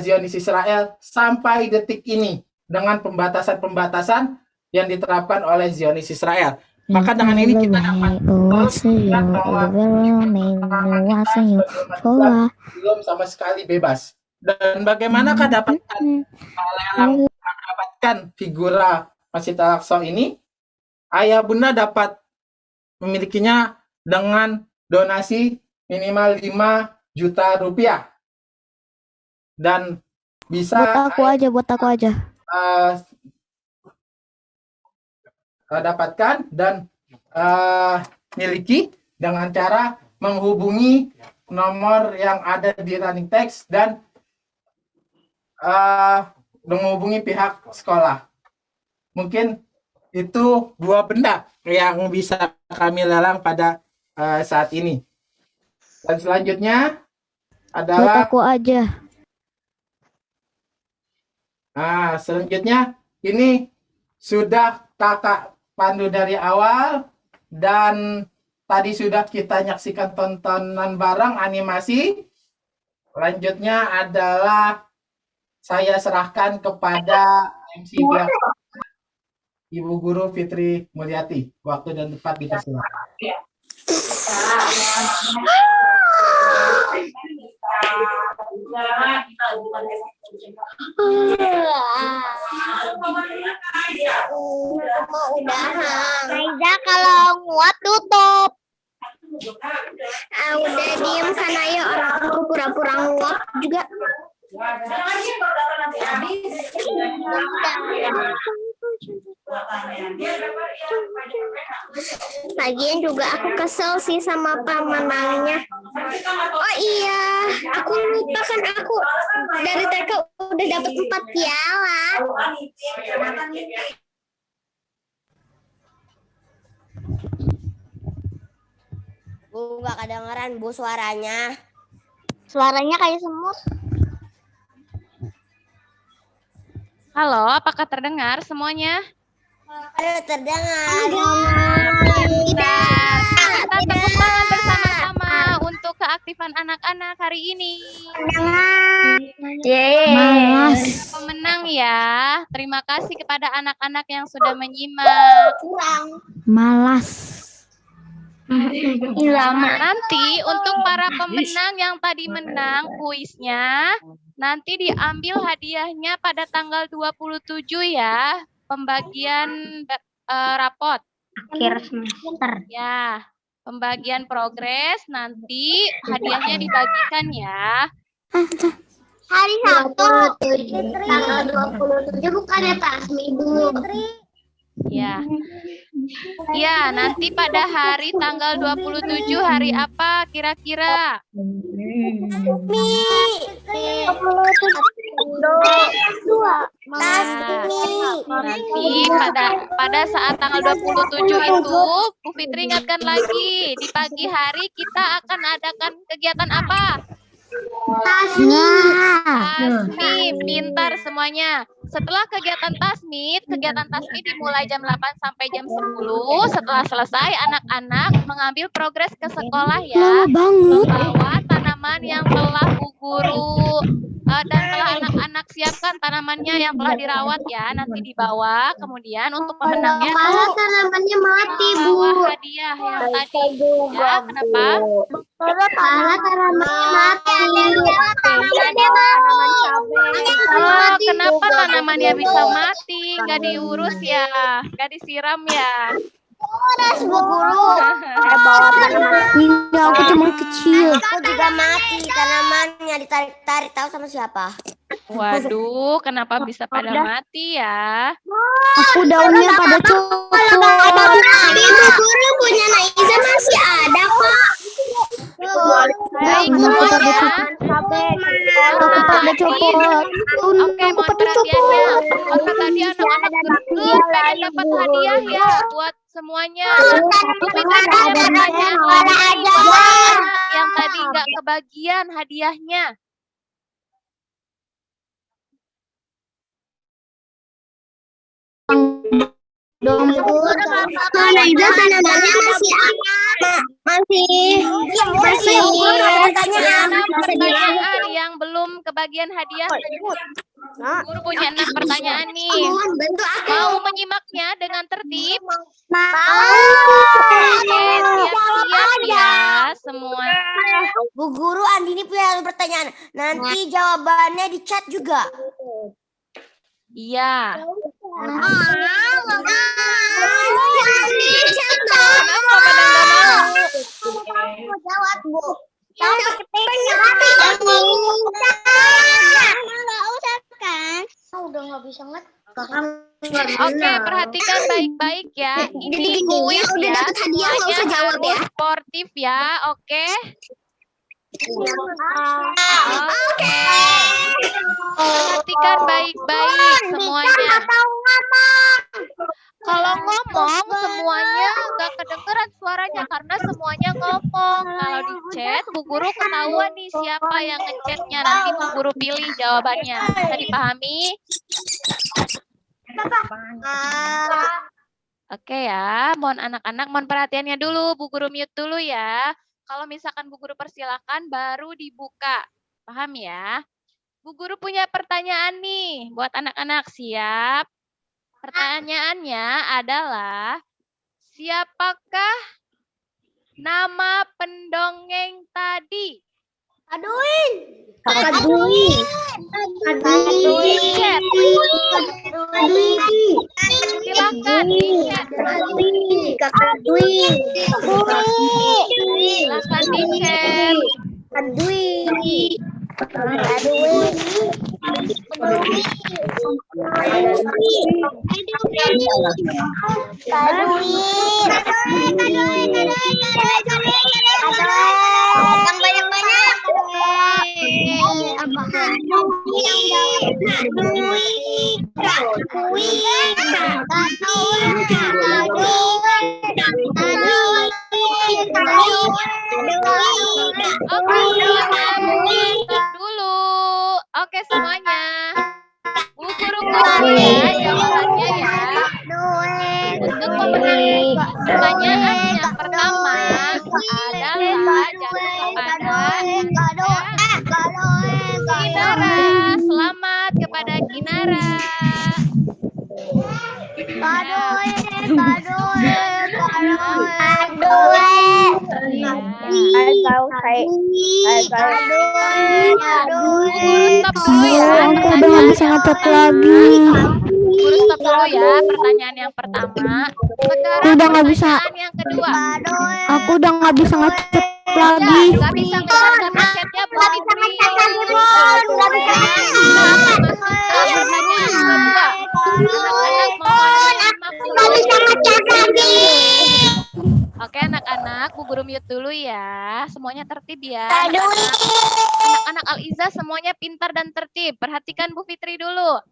Speaker 5: Zionis Israel sampai detik ini dengan pembatasan-pembatasan yang diterapkan oleh Zionis Israel. Maka dengan ini kita dapat melihat bahwa belum sama sekali bebas. Dan bagaimanakah mendapatkan figura Masjid Al-Aqsa ini? Ayah bunda dapat memilikinya dengan donasi minimal 5 juta rupiah. Dan bisa
Speaker 4: buat aku aja.
Speaker 5: Dapatkan dan miliki dengan cara menghubungi nomor yang ada di running text dan menghubungi pihak sekolah. Mungkin itu 2 benda yang bisa kami lelang pada saat ini. Dan selanjutnya adalah
Speaker 4: Buat aku aja.
Speaker 5: Selanjutnya ini sudah kakak pandu dari awal dan tadi sudah kita nyaksikan tontonan bareng animasi. Selanjutnya adalah saya serahkan kepada MC belakang Ibu Guru Fitri Mulyati. Waktu dan tempat dipersilakan.
Speaker 2: Raiza kalau nguap tutup. Udah diem sana ya, orang pura-pura nguap juga. Lagian juga aku kesel sih sama pemenangnya. Oh iya, aku lupa kan aku dari TK udah dapat 4 piala. Bu, nggak kedengeran Bu suaranya. Suaranya kayak semut.
Speaker 3: Halo, apakah terdengar semuanya?
Speaker 2: Aduh, terdengar.
Speaker 3: Pintar. Kita tepuk tangan bersama-sama untuk keaktifan anak-anak hari ini.
Speaker 4: Malas.
Speaker 3: Pemenang ya. Terima kasih kepada anak-anak yang sudah menyimak.
Speaker 4: Malas.
Speaker 3: Nanti untuk para pemenang yang tadi menang kuisnya, nanti diambil hadiahnya pada tanggal 27 ya, pembagian rapot.
Speaker 2: Akhir semester.
Speaker 3: Ya, pembagian progres nanti hadiahnya dibagikan ya.
Speaker 2: Hari Sabtu. Tanggal 27 bukannya Tasmi Bu.
Speaker 3: Ya. Ya, nanti pada hari tanggal 27 hari apa kira-kira? Nanti pada saat tanggal 27 itu Bu Fitri ingatkan lagi, di pagi hari kita akan adakan kegiatan apa? Tasmi, pintar semuanya. Setelah kegiatan tasmi dimulai jam 8 sampai jam 10. Setelah selesai, anak-anak mengambil progres ke sekolah ya.
Speaker 4: Lama banget.
Speaker 3: Membawa tanaman yang telah Bu Guru dan telah anak-anak siapkan tanamannya yang telah dirawat ya, nanti dibawa. Kemudian untuk pemenangnya
Speaker 2: Kalau tanamannya mati, Bu.
Speaker 3: membawa hadiah yang tadi. Ya, kenapa?
Speaker 2: Kalau tanamannya mati.
Speaker 3: Oh, kenapa tanamannya bisa mati? Nggak diurus ya, nggak disiram ya.
Speaker 2: Bu Guru.
Speaker 4: Enggak, aku cuma kecil.
Speaker 2: Aku juga mati, tanamannya ditarik-tarik, tahu sama siapa?
Speaker 3: Waduh, kenapa bisa pada mati ya?
Speaker 4: Aku daunnya pada copot.
Speaker 2: Bu Guru punya Naiza masih ada kok.
Speaker 3: Baik
Speaker 4: Mana aku pada
Speaker 3: semuanya.
Speaker 4: copot. Aku pada copot.
Speaker 3: Oke, mohon perhatiannya. Oke, tadi anak-anak betul pengen dapat hadiah ya buat semuanya. Bu Fitri punya pertanyaan lagi nih buat anak-anak yang tadi nggak kebagian hadiahnya.
Speaker 4: Dong.
Speaker 2: Naiza tanamannya masih pertanyaan.
Speaker 3: Pertanyaan yang belum kebagian hadiah. Guru punya 6 pertanyaan nih.
Speaker 2: Mohon bantu aku.
Speaker 3: Mau menyimaknya dengan tertib?
Speaker 2: Mau.
Speaker 3: Oke, siap-siap ya semua.
Speaker 2: Bu Guru, Andini punya pertanyaan. Nanti jawabannya di chat juga.
Speaker 3: Iya.
Speaker 2: Kenapa
Speaker 3: Kenapa pada nggak mau?
Speaker 2: jawab, Bu. Udah nggak bisa
Speaker 3: Oke, perhatikan baik-baik ya. Ini kuis
Speaker 2: udah
Speaker 3: ya.
Speaker 2: dapat hadiah nggak usah jawab ya.
Speaker 3: Harus sportif ya, oke? Oke. Perhatikan baik-baik semuanya. Kalau ngomong semuanya nggak kedengeran suaranya karena semuanya ngomong. Kalau di chat, Bu Guru ketahuan nih siapa yang ngechatnya. Nanti Bu Guru pilih jawabannya. Bisa dipahami? Oke ya, mohon anak-anak mohon perhatiannya dulu. Bu Guru mute dulu ya. Kalau misalkan Bu Guru persilakan baru dibuka. Paham ya? Bu Guru punya pertanyaan nih buat anak-anak. Siap? Pertanyaannya adalah, siapakah nama pendongeng tadi?
Speaker 2: Kakak Dwi.
Speaker 3: Di chat. Silakan di chat.
Speaker 2: Kakak Dwi.
Speaker 3: Silakan di chat.
Speaker 2: Yang banyak-banyak.
Speaker 3: Oke, semuanya stop dulu. Oke semuanya. Bu Guru kasih ya jawabannya ya. Untuk pemenang pertanyaan yang pertama adalah jatuh kepada Kinara. Selamat kepada Kinara. Stop dulu ya.
Speaker 4: Aku udah nggak bisa ngecat lagi.
Speaker 3: Guru stop dulu ya pertanyaan yang pertama. Sekarang
Speaker 4: Udah nggak bisa.
Speaker 3: pertanyaan yang kedua.
Speaker 4: Aku udah nggak bisa ngecat lagi.
Speaker 3: Nggak bisa ngejar karena chatnya Bu Fitri. Pertanyaan kedua. Anak-anak mohon Oke anak-anak, Bu Guru mute dulu ya. Semuanya tertib ya. Anak-anak Al-Iza semuanya pintar dan tertib. Perhatikan Bu Fitri dulu.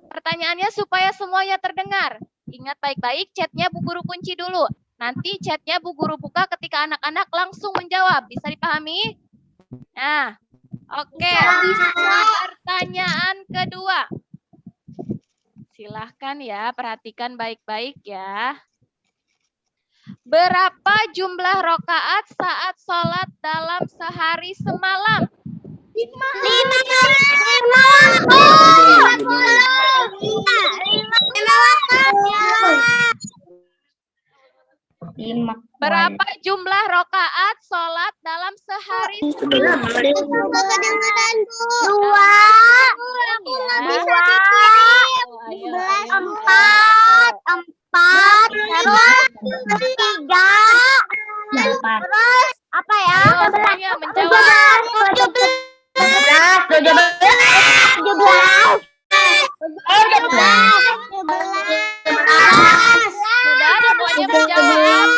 Speaker 3: Pertanyaannya supaya semuanya terdengar. Ingat baik-baik chatnya Bu Guru kunci dulu. Nanti chatnya Bu Guru buka ketika anak-anak langsung menjawab. Bisa dipahami? Nah, oke. Pertanyaan kedua. Silahkan ya, perhatikan baik-baik ya. Berapa jumlah rokaat saat sholat dalam sehari semalam? Berapa jumlah rokaat sholat dalam sehari?
Speaker 2: Dua.
Speaker 3: Aku nggak
Speaker 2: bisa dikirim. Empat. Terus tiga. Terus apa ya?
Speaker 3: Ayo semuanya menjawab.
Speaker 2: 17.
Speaker 3: Sudah semuanya menjawab.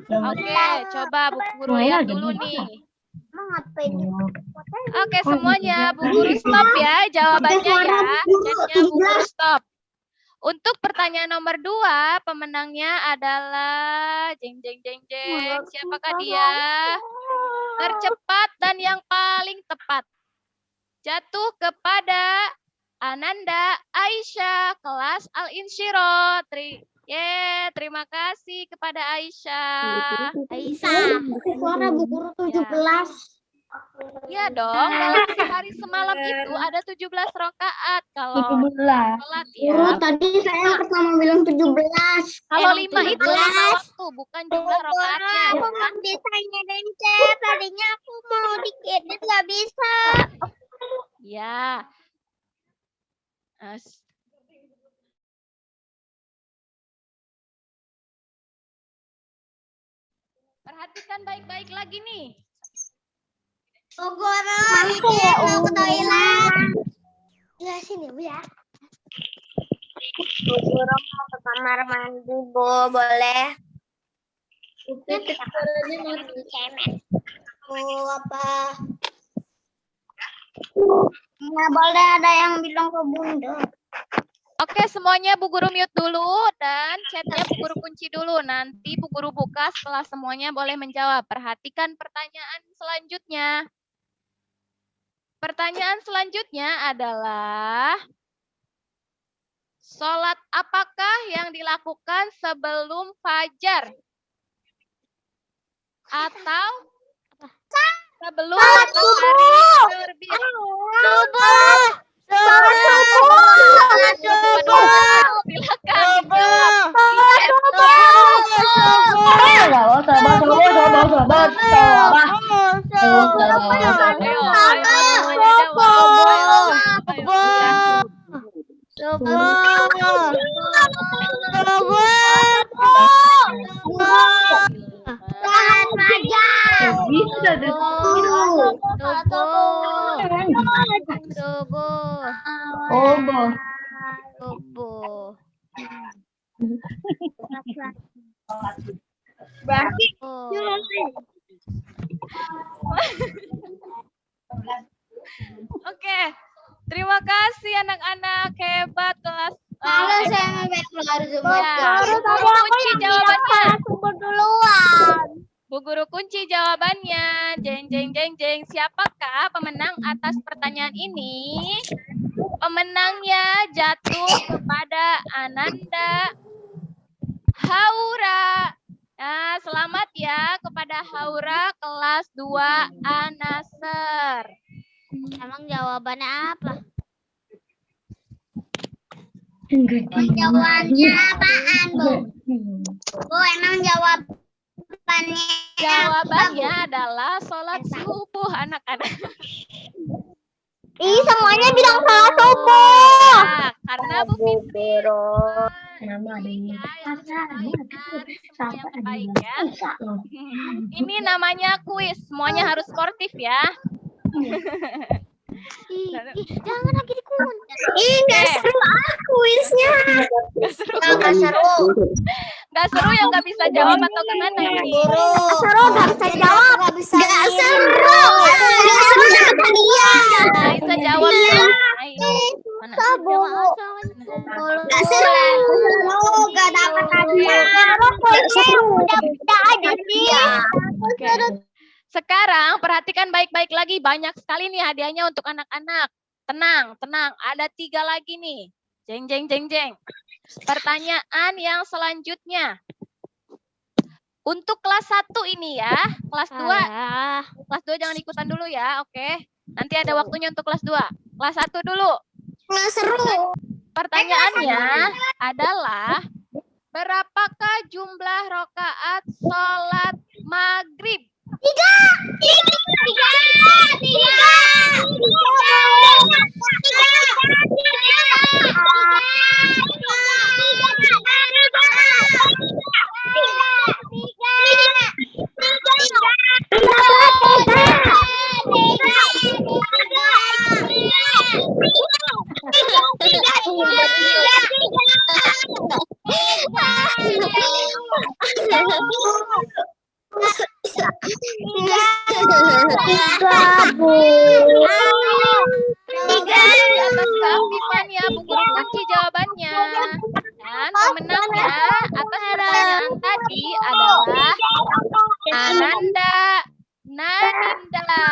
Speaker 3: Oke, coba Bu Guru lihat dulu nih. Oke semuanya, Bu Guru stop ya jawabannya ya. Chatnya Bu Guru stop. Untuk pertanyaan nomor 2, pemenangnya adalah jeng. Siapakah dia? Tercepat dan yang paling tepat. Jatuh kepada Ananda Aisyah kelas Al-Insyirah. Terima kasih kepada Aisyah.
Speaker 2: Suara Bu Guru 17.
Speaker 3: Ya dong, dalam sehari semalam itu ada 17 rakaat kalau sholat ya.
Speaker 2: Guru tadi saya pertama bilang 17.
Speaker 3: Kalau 5 itu 5 waktu, bukan jumlah rakaatnya.
Speaker 2: Aku nggak bisa ngedin chat. Tadinya aku mau diedit nggak bisa.
Speaker 3: Ya. Perhatikan baik-baik lagi nih.
Speaker 2: Bu Guru, izin mau ke toilet. Ya sini Bu ya. Bu Guru mau ke kamar mandi Bu, boleh? Nanti suaranya mati cemen. Bu apa? Nggak boleh ada yang bilang ke Bunda.
Speaker 3: Oke, semuanya Bu Guru mute dulu dan chatnya Bu Guru kunci dulu. Nanti Bu Guru buka setelah semuanya boleh menjawab. Perhatikan pertanyaan selanjutnya. Pertanyaan selanjutnya adalah, sholat apakah yang dilakukan sebelum fajar? Atau sebelum matahari terbit? Silakan dijawab. Oke, terima kasih anak-anak hebat kelas.
Speaker 2: Kalau saya harus
Speaker 3: Bu Guru kunci jawabannya.
Speaker 2: duluan.
Speaker 3: Bu Guru kunci jawabannya. Jeng. Siapakah pemenang atas pertanyaan ini? Pemenangnya jatuh kepada Ananda Haura. Nah, selamat ya kepada Haura kelas 2 Anaser.
Speaker 2: Emang jawabannya apa? Jawabannya apaan, Bu? Bu, emang jawabannya?
Speaker 3: Jawabannya adalah sholat subuh anak-anak.
Speaker 2: Ih, semuanya bilang sholat subuh.
Speaker 3: Nah, karena Bu Fitri
Speaker 2: Nama adanya
Speaker 3: yang baik ya. Ini namanya kuis, semuanya harus sportif ya.
Speaker 2: Jangan lagi dikunci. Ih, nggak seru kuisnya. Nggak seru.
Speaker 3: Nggak seru yang nggak bisa jawab atau gimana ini?
Speaker 2: Nggak seru, nggak bisa jawab. Nggak seru. Nggak seru dapat hadiah.
Speaker 3: Nah, bisa jawab ya. Mana?
Speaker 2: Nggak seru. Nggak dapat hadiah. Udah ada dia.
Speaker 3: Oke. Sekarang perhatikan baik-baik lagi. Banyak sekali nih hadiahnya untuk anak-anak. Tenang. Ada 3 lagi nih. Jeng. Pertanyaan yang selanjutnya. Untuk kelas 1 ini ya, kelas 2 jangan ikutan dulu ya, oke? Nanti ada waktunya untuk kelas 2. Kelas 1 dulu.
Speaker 2: Nggak seru.
Speaker 3: Pertanyaannya adalah berapakah jumlah rakaat sholat maghrib? 3 di atas keaktifan ya, Bu Guru kunci jawabannya. Dan pemenangnya atas pertanyaan tadi adalah Ananda Nadinda.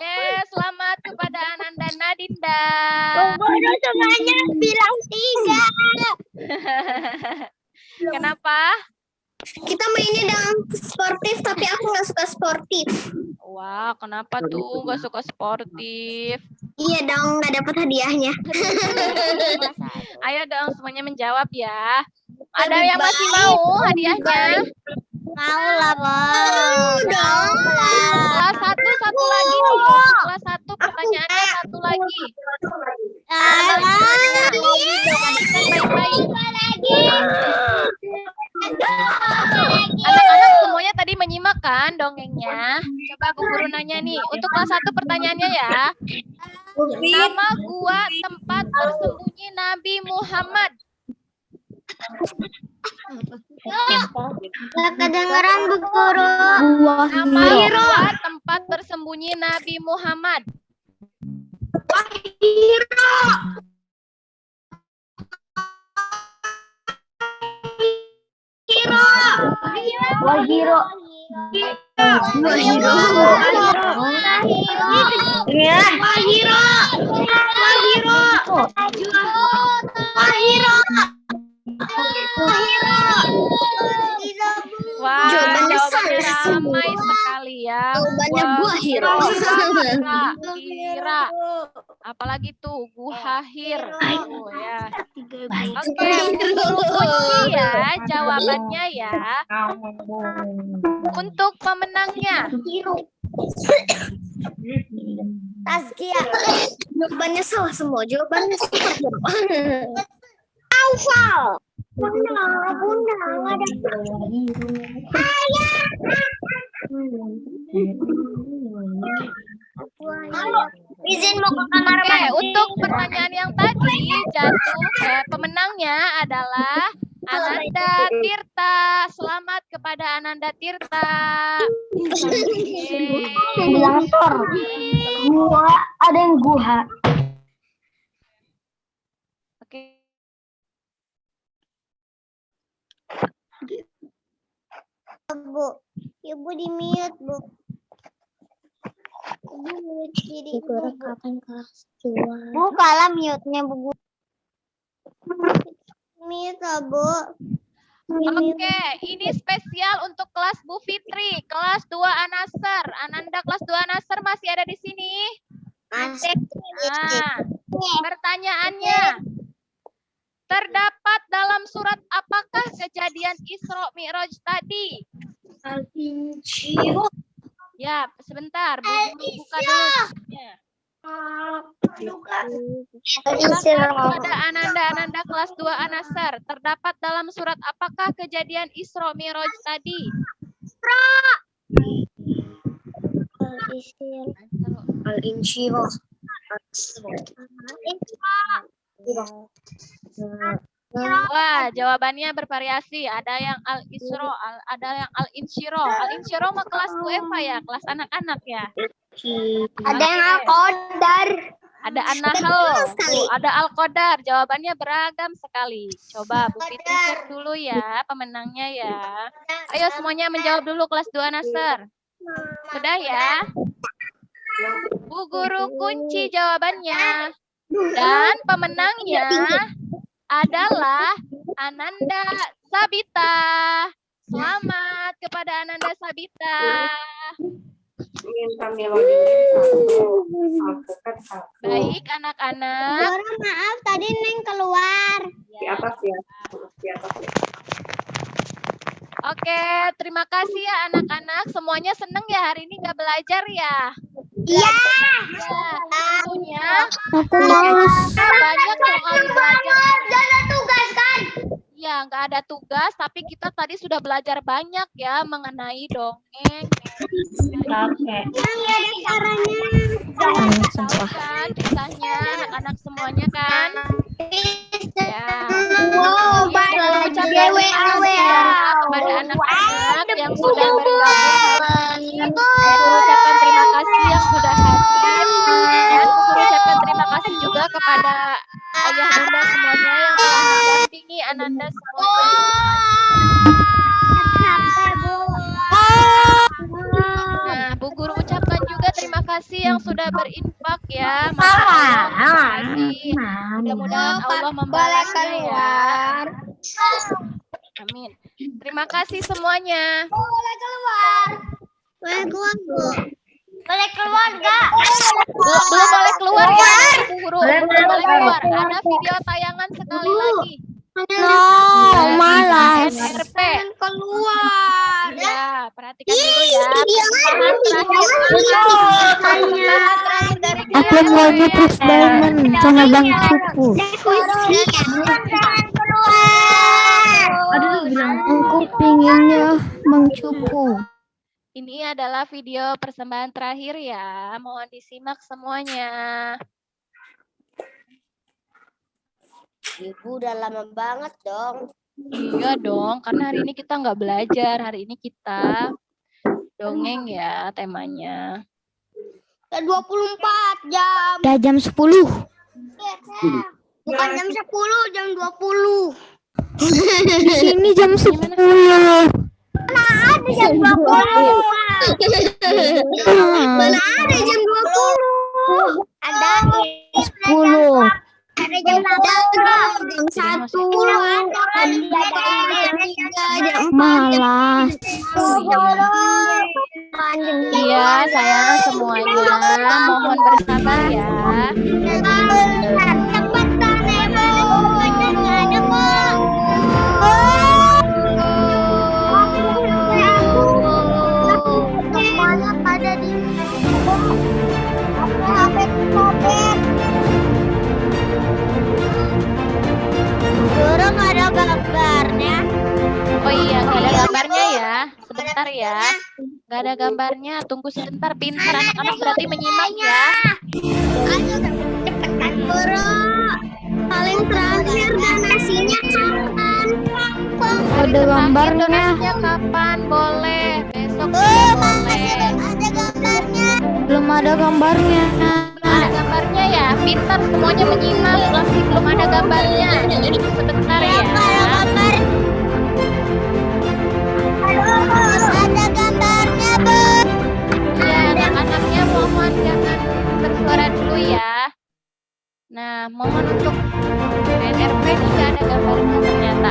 Speaker 3: Yes, selamat kepada Ananda Nadinda.
Speaker 2: Guru semuanya bilang 3.
Speaker 3: Kenapa?
Speaker 2: Kita mainnya dengan sportif, tapi aku nggak suka sportif.
Speaker 3: Wah, kenapa tuh nggak suka sportif?
Speaker 2: Iya dong, nggak dapat hadiahnya.
Speaker 3: Ayo dong semuanya menjawab ya. Ada yang masih mau hadiahnya?
Speaker 2: Mau lah, mau dong.
Speaker 3: Kelas 1 satu lagi nih. Kelas 1 pertanyaannya satu lagi. Anak-anak semuanya tadi menyimak kan dongengnya? Coba Bu Guru nanya nih. Untuk kelas 1 pertanyaannya ya. Nama gua tempat bersembunyi Nabi Muhammad.
Speaker 2: Gak kedengeran, Bu Guru.
Speaker 3: Nama gua tempat bersembunyi Nabi Muhammad.
Speaker 2: Wahiro.
Speaker 3: Wah,
Speaker 2: Jawabannya
Speaker 3: jawabannya
Speaker 2: salah
Speaker 3: ramai
Speaker 2: semua.
Speaker 3: sekali ya.
Speaker 2: Jawabannya Buahiro.
Speaker 3: Kira. Apalagi tuh Guhahir. Oh ya. Oke, kunci ya jawabannya ya. Untuk pemenangnya.
Speaker 2: Tazkia. Jawabannya salah semua. Jawabannya salah. Bunda, nggak ada. Izin mau ke kamar
Speaker 3: Oke, untuk pertanyaan yang tadi pemenangnya adalah Ananda Tirta. Selamat kepada Ananda Tirta.
Speaker 2: Bilang tor. Gua ada yang guha.
Speaker 3: Oke.
Speaker 2: Bu, ibu di mute, Bu. Ibu mute diri ibu. Kapan kelas 2? Bu, kalah mute-nya, Bu. Mute, Bu.
Speaker 3: Oke, ini spesial untuk kelas Bu Fitri, kelas 2 Anasar. Ananda kelas 2 Anasar masih ada di sini?
Speaker 2: Masih.
Speaker 3: Nah, pertanyaannya. Terdapat dalam surat apakah kejadian Isra Mi'raj tadi?
Speaker 2: Al-Insyirah.
Speaker 3: Ya, sebentar. Buka dulu. Ya. Kepada Ananda kelas 2 Anasar. Terdapat dalam surat apakah kejadian Isra Mi'raj tadi?
Speaker 2: Al-Insyirah.
Speaker 3: Wah, jawabannya bervariasi. Ada yang Al-Isra, ada yang Al-Insyirah. Al-Insyirah mah kelas Bu Eva ya, kelas anak-anak ya.
Speaker 2: Ada yang Al-Qadar.
Speaker 3: Ada An-Nahl, ada Al-Qadar. Jawabannya beragam sekali. Coba Bu Fitri cek dulu ya pemenangnya ya. Ayo semuanya menjawab dulu kelas 2 Nasr. Sudah ya? Bu Guru kunci jawabannya. Dan pemenangnya adalah Ananda Sabita. Selamat. Ananda Sabita. Baik, anak-anak.
Speaker 2: Maaf, tadi Neng keluar.
Speaker 3: Oke, terima kasih ya anak-anak. Semuanya seneng ya hari ini nggak belajar ya?
Speaker 2: Iya.
Speaker 3: Ya, tentunya
Speaker 4: Aku males.
Speaker 3: banyak soal belajar.
Speaker 2: Ada tugas kan?
Speaker 3: Ya, nggak ada tugas, tapi kita tadi sudah belajar banyak ya mengenai dongeng.
Speaker 2: Ini ada caranya.
Speaker 3: Tahu kan kisahnya anak-anak semuanya kan? Ya.
Speaker 2: Wow,
Speaker 3: Dengan ucapan terima kasih ya kepada anak-anak yang sudah bergabung. Guru ucapkan terima kasih yang sudah hadir. Dan guru ucapkan terima kasih juga kepada ayah bunda semuanya yang telah mendampingi Ananda semuanya. Nah, Bu Guru ucapkan juga terima kasih yang sudah berinfak ya. Masya Allah, terima kasih. Mudah-mudahan Allah membalasnya ya. Amin. Terima kasih semuanya.
Speaker 2: Boleh keluar. Boleh keluar nggak?
Speaker 3: Belum boleh keluar ya, Bu Guru. Belum boleh keluar. Ada video tayangan sekali lagi.
Speaker 4: No, malas.
Speaker 3: RP.
Speaker 2: Keluar.
Speaker 3: Ya, perhatikan dulu ya. Terakhir dari
Speaker 4: Aku maunya Chris Diamond sama Bang Cupu. Aku pinginnya Bang Cupu.
Speaker 3: Ini adalah video persembahan terakhir ya. Mohon disimak semuanya.
Speaker 2: Ibu udah lama banget dong.
Speaker 3: Iya dong, karena hari ini kita nggak belajar. Hari ini kita dongeng ya temanya.
Speaker 2: Udah 24 jam.
Speaker 4: Udah jam 10.
Speaker 2: Bukan jam 10, jam 20.
Speaker 4: Di sini jam 10.
Speaker 2: Ada jam 20. Mana ada jam 20? Ada
Speaker 4: 10.
Speaker 2: ada jam 1, jam 1, jam 3,
Speaker 4: Malas.
Speaker 3: Iya, sayang semuanya. Mohon bersabar ya.
Speaker 2: Cepetan Ebo, nggak ada kok. Semuanya pada di HP sobek. Guru nggak ada gambarnya.
Speaker 3: Oh iya, nggak ada gambarnya ya. Sebentar ya. Nggak ada gambarnya. Tunggu sebentar. Pintar anak-anak berarti menyimak ya.
Speaker 2: Ayo cepetan Guru. Paling terakhir donasinya kapan?
Speaker 4: Ada gambarnya.
Speaker 3: Donasinya kapan? Boleh. Besok juga boleh.
Speaker 2: Ada gambarnya.
Speaker 4: Belum ada gambarnya.
Speaker 3: Belum ada gambarnya ya. Pintar semuanya menyimak. Masih belum ada gambarnya. Sebentar ya.
Speaker 2: Gambar. Ada gambarnya, Bu.
Speaker 3: Ya, anak-anaknya mohon jangan bersuara dulu ya. Nah, mohon untuk NRP tidak ada gambarnya ternyata.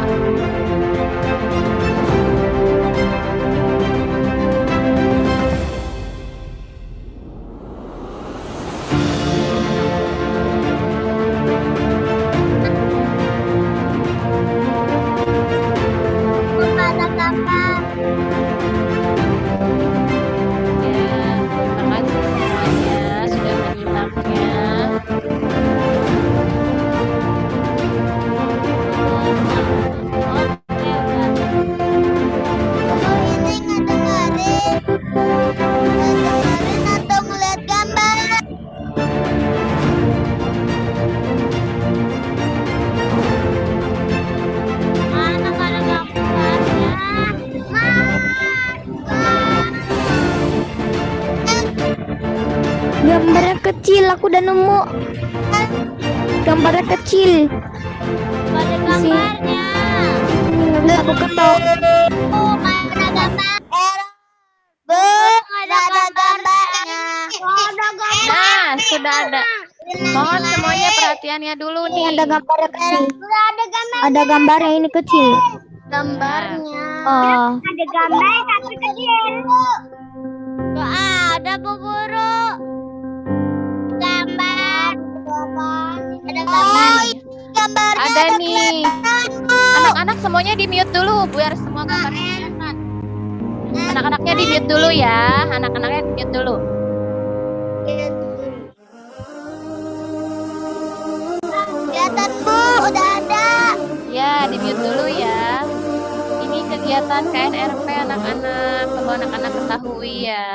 Speaker 2: Ada gambar.
Speaker 3: Ya, terima kasih semuanya sudah menyimaknya.
Speaker 2: Ini ngedengerin. Ngedengerin atau ngeliat gambar? Mana ada gambarnya?
Speaker 4: Gambarnya kecil, aku udah nemu. Gambarnya kecil.
Speaker 2: Ada gambarnya.
Speaker 4: Ini nggak bisa aku ketok.
Speaker 2: Oh, mana gambar? Bu, ada gambarnya. Ada gambar.
Speaker 3: Nah, sudah ada. Mohon semuanya perhatiannya dulu
Speaker 4: Ini
Speaker 3: nih.
Speaker 4: ada gambarnya kecil.
Speaker 2: Sudah ada gambar.
Speaker 4: Ada gambarnya ini kecil.
Speaker 2: gambarnya.
Speaker 4: Oh,
Speaker 2: Ada gambar tapi kecil. Gak ada Bu Guru. Gambar. Ada gambar. Gambarnya
Speaker 3: Ada nih. Anak-anak semuanya di mute dulu biar semua gambarnya kelihatan. Anak-anaknya di mute dulu ya. Anak-anaknya di mute dulu.
Speaker 2: Kelihatan Bu, udah ada.
Speaker 3: Ya, di mute dulu ya. Ini kegiatan KNRP anak-anak. Perlu anak-anak ketahui ya.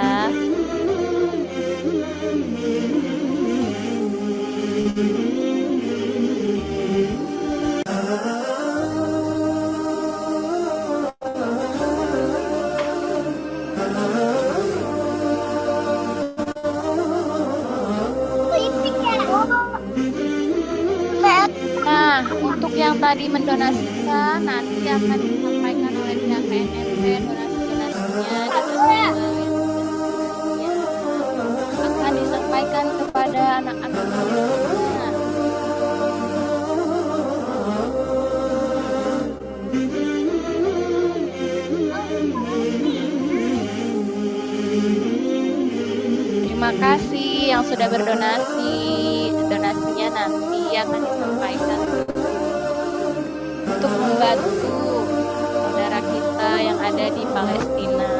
Speaker 3: Nah, untuk yang tadi mendonasikan nanti akan disampaikan oleh pihak KNRP donasi-donasinya akan disampaikan kepada anak-anak Palestina. Terima kasih yang sudah berdonasi. Donasinya nanti akan disampaikan untuk membantu saudara kita yang ada di Palestina.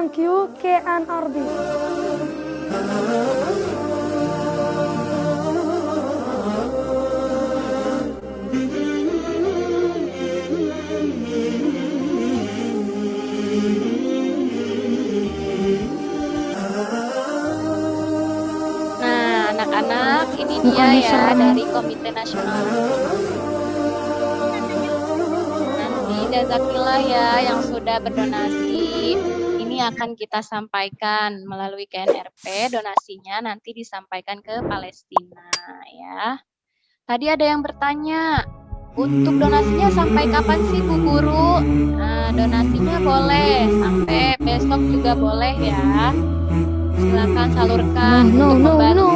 Speaker 4: thank you, KNRB.
Speaker 3: Nah, anak-anak, ini dia ya dari Komite Nasional. Nanti jazakillah ya yang sudah berdonasi. Ini akan kita sampaikan melalui KNRP, donasinya nanti disampaikan ke Palestina ya. Tadi ada yang bertanya, untuk donasinya sampai kapan sih Bu Guru? Nah, donasinya boleh sampai besok juga boleh ya. Silakan salurkan untuk membantu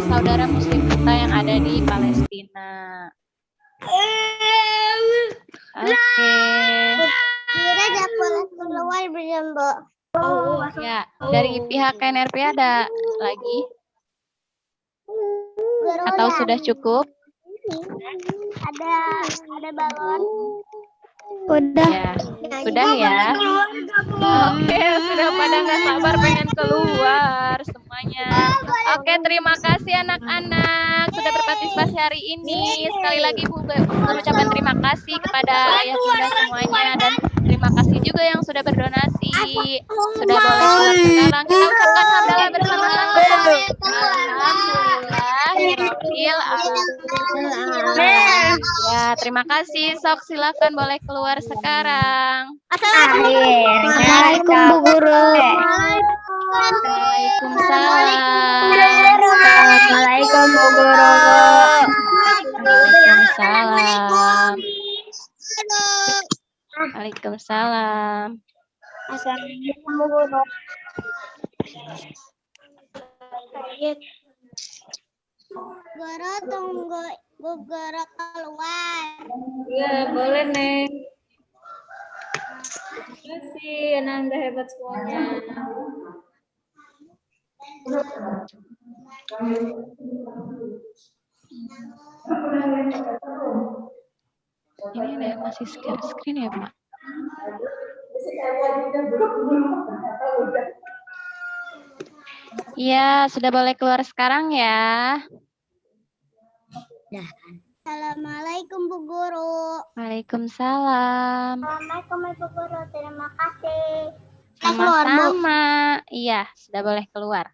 Speaker 3: saudara muslim kita yang ada di Palestina. Oke.
Speaker 2: Kira ada boleh keluar belum, Bu?
Speaker 3: Ya, dari pihak KNRP ada lagi atau sudah cukup?
Speaker 2: Ada balon.
Speaker 4: Udah.
Speaker 3: Ya, sudah ya. Oke, sudah pada nggak sabar pengen keluar semuanya. Oke, terima kasih anak-anak sudah berpartisipasi hari ini. Sekali lagi Bu mengucapkan terima kasih kepada ayah bunda semuanya dan terima kasih juga yang sudah berdonasi. Sudah boleh keluar sekarang. Kita ucapkan hamdalah bersama-sama. Alhamdulillah. Ya, terima kasih. Sok silakan boleh keluar sekarang.
Speaker 4: Assalamualaikum Bu Guru.
Speaker 3: Waalaikumsalam.
Speaker 2: Assalamualaikum Bu Guru.
Speaker 3: Waalaikumsalam. Waalaikumsalam.
Speaker 2: Assalamualaikum Bu Guru. Guru tunggu Bu Guru keluar.
Speaker 3: Ya, boleh, Neng. Terima kasih, Ananda hebat semuanya. Ini ada yang masih share screen ya, Pak? Iya, sudah boleh keluar sekarang ya.
Speaker 2: Assalamualaikum Bu Guru.
Speaker 3: Waalaikumsalam.
Speaker 2: Assalamualaikum Bu Guru. Terima kasih.
Speaker 3: Sama-sama. Iya, sudah boleh keluar.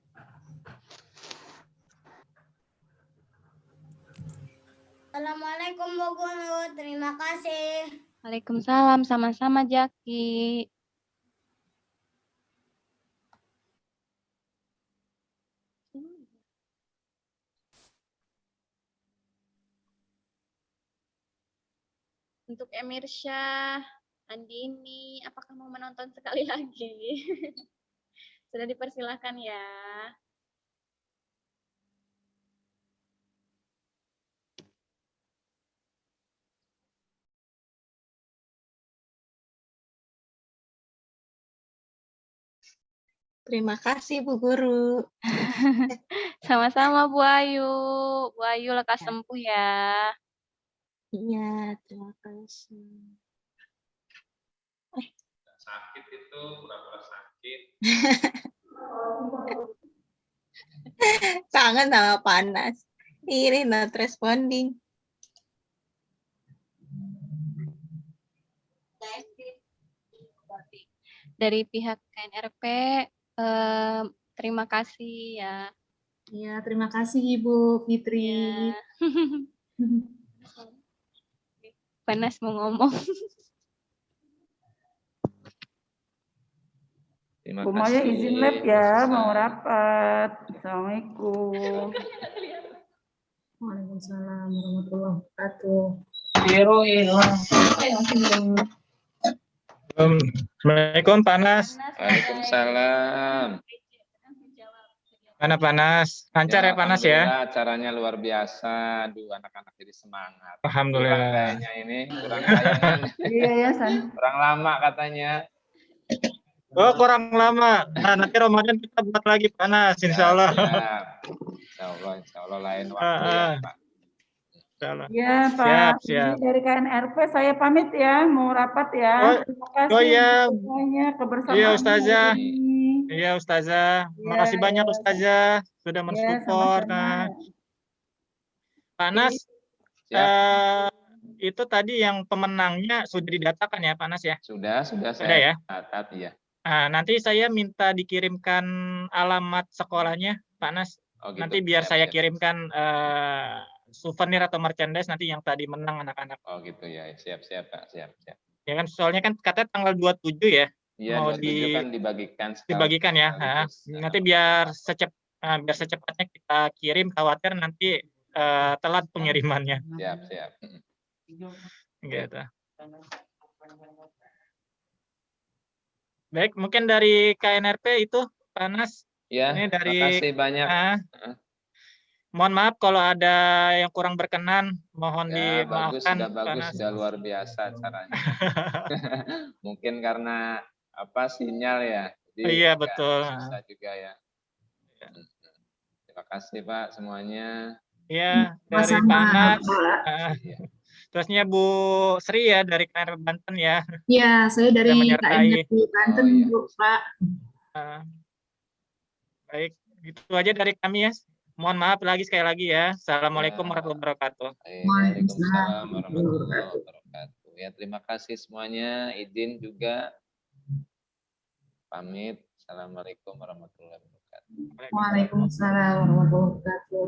Speaker 2: Assalamualaikum Bu Guru. Terima kasih.
Speaker 3: Waalaikumsalam, sama-sama Jaki. Untuk Emir Syah, Andini, apakah mau menonton sekali lagi? Sudah dipersilahkan ya.
Speaker 2: Terima kasih Bu Guru.
Speaker 3: Sama-sama Bu Ayu. Bu Ayu lekas sembuh ya.
Speaker 2: Iya, terima kasih.
Speaker 1: Sakit itu pura-pura sakit.
Speaker 2: Kangen sama panas. Ini not responding.
Speaker 3: Dari pihak KNRP, terima kasih ya.
Speaker 8: Ya, terima kasih Ibu Fitri.
Speaker 3: Ya. Panas mau ngomong.
Speaker 1: Terima
Speaker 9: Bu Maya
Speaker 1: kasih.
Speaker 9: izin lab ya, mau rapat. Assalamualaikum.
Speaker 8: Waalaikumsalam warahmatullahi wabarakatuh.
Speaker 5: Assalamualaikum Panas.
Speaker 1: Waalaikumsalam.
Speaker 5: Mana Panas? Lancar ya Panas ya?
Speaker 1: Alhamdulillah, acaranya luar biasa. Aduh, anak-anak jadi semangat.
Speaker 5: Alhamdulillah.
Speaker 1: Kurang kayaknya ini, kurang tayangan.
Speaker 9: Iya ya, San.
Speaker 1: Kurang lama katanya.
Speaker 5: Oh kurang lama. Nah, nanti Ramadan kita buat lagi Panas, insya Allah.
Speaker 1: Insya Allah lain waktu ya Pak.
Speaker 5: Insya Allah.
Speaker 9: Ya Pak,
Speaker 5: Siap.
Speaker 9: Ini dari KNRP saya pamit ya, mau rapat ya.
Speaker 5: Oh,
Speaker 9: Terima kasih
Speaker 5: oh iya.
Speaker 9: semuanya kebersamaan.
Speaker 5: Iya Ustazah.
Speaker 9: hari ini.
Speaker 5: Iya Ustazah.
Speaker 9: Iya,
Speaker 5: Makasih banyak
Speaker 9: iya.
Speaker 5: Ustazah sudah
Speaker 9: Ya,
Speaker 5: mensupport.
Speaker 9: sama-sama.
Speaker 5: Panas.
Speaker 1: Siap.
Speaker 5: Itu tadi yang pemenangnya sudah didatakan ya Panas ya?
Speaker 1: Sudah
Speaker 5: Sudah
Speaker 1: saya
Speaker 5: ya?
Speaker 1: catat ya.
Speaker 5: Nah, nanti saya minta dikirimkan alamat sekolahnya, Pak Nas.
Speaker 1: Oh, gitu.
Speaker 5: Nanti biar
Speaker 1: Siap,
Speaker 5: saya
Speaker 1: siap.
Speaker 5: kirimkan souvenir atau merchandise nanti yang tadi menang anak-anak.
Speaker 1: Oh gitu ya, siap Pak, siap.
Speaker 5: Ya kan, soalnya kan katanya tanggal 27 ya.
Speaker 1: Iya,
Speaker 5: Mau
Speaker 1: 27 kan dibagikan.
Speaker 5: dibagikan ya. Nanti biar secepatnya kita kirim, khawatir nanti telat pengirimannya.
Speaker 1: Siap.
Speaker 5: Gitu. Baik, mungkin dari KNRP itu Panas.
Speaker 1: Ya,
Speaker 5: Ini dari,
Speaker 1: terima kasih banyak.
Speaker 5: Mohon maaf kalau ada yang kurang berkenan, mohon
Speaker 1: Ya,
Speaker 5: dimaafkan.
Speaker 1: bagus, sudah luar biasa caranya. Mungkin karena sinyal ya. Jadi
Speaker 5: Iya, betul.
Speaker 1: susah juga ya. Terima kasih Pak semuanya.
Speaker 5: Iya, dari Panas. Terusnya Bu Sri ya dari KNRP Banten ya.
Speaker 8: Ya, saya dari KNRP Banten,
Speaker 1: Oh, iya.
Speaker 8: Bu, Pak.
Speaker 5: Baik, itu aja dari kami ya. Mohon maaf sekali lagi ya. Assalamualaikum warahmatullahi wabarakatuh.
Speaker 1: Waalaikumsalam warahmatullahi wabarakatuh. Ya, terima kasih semuanya. Izin juga pamit. Assalamualaikum warahmatullahi wabarakatuh.
Speaker 8: Waalaikumsalam warahmatullahi wabarakatuh.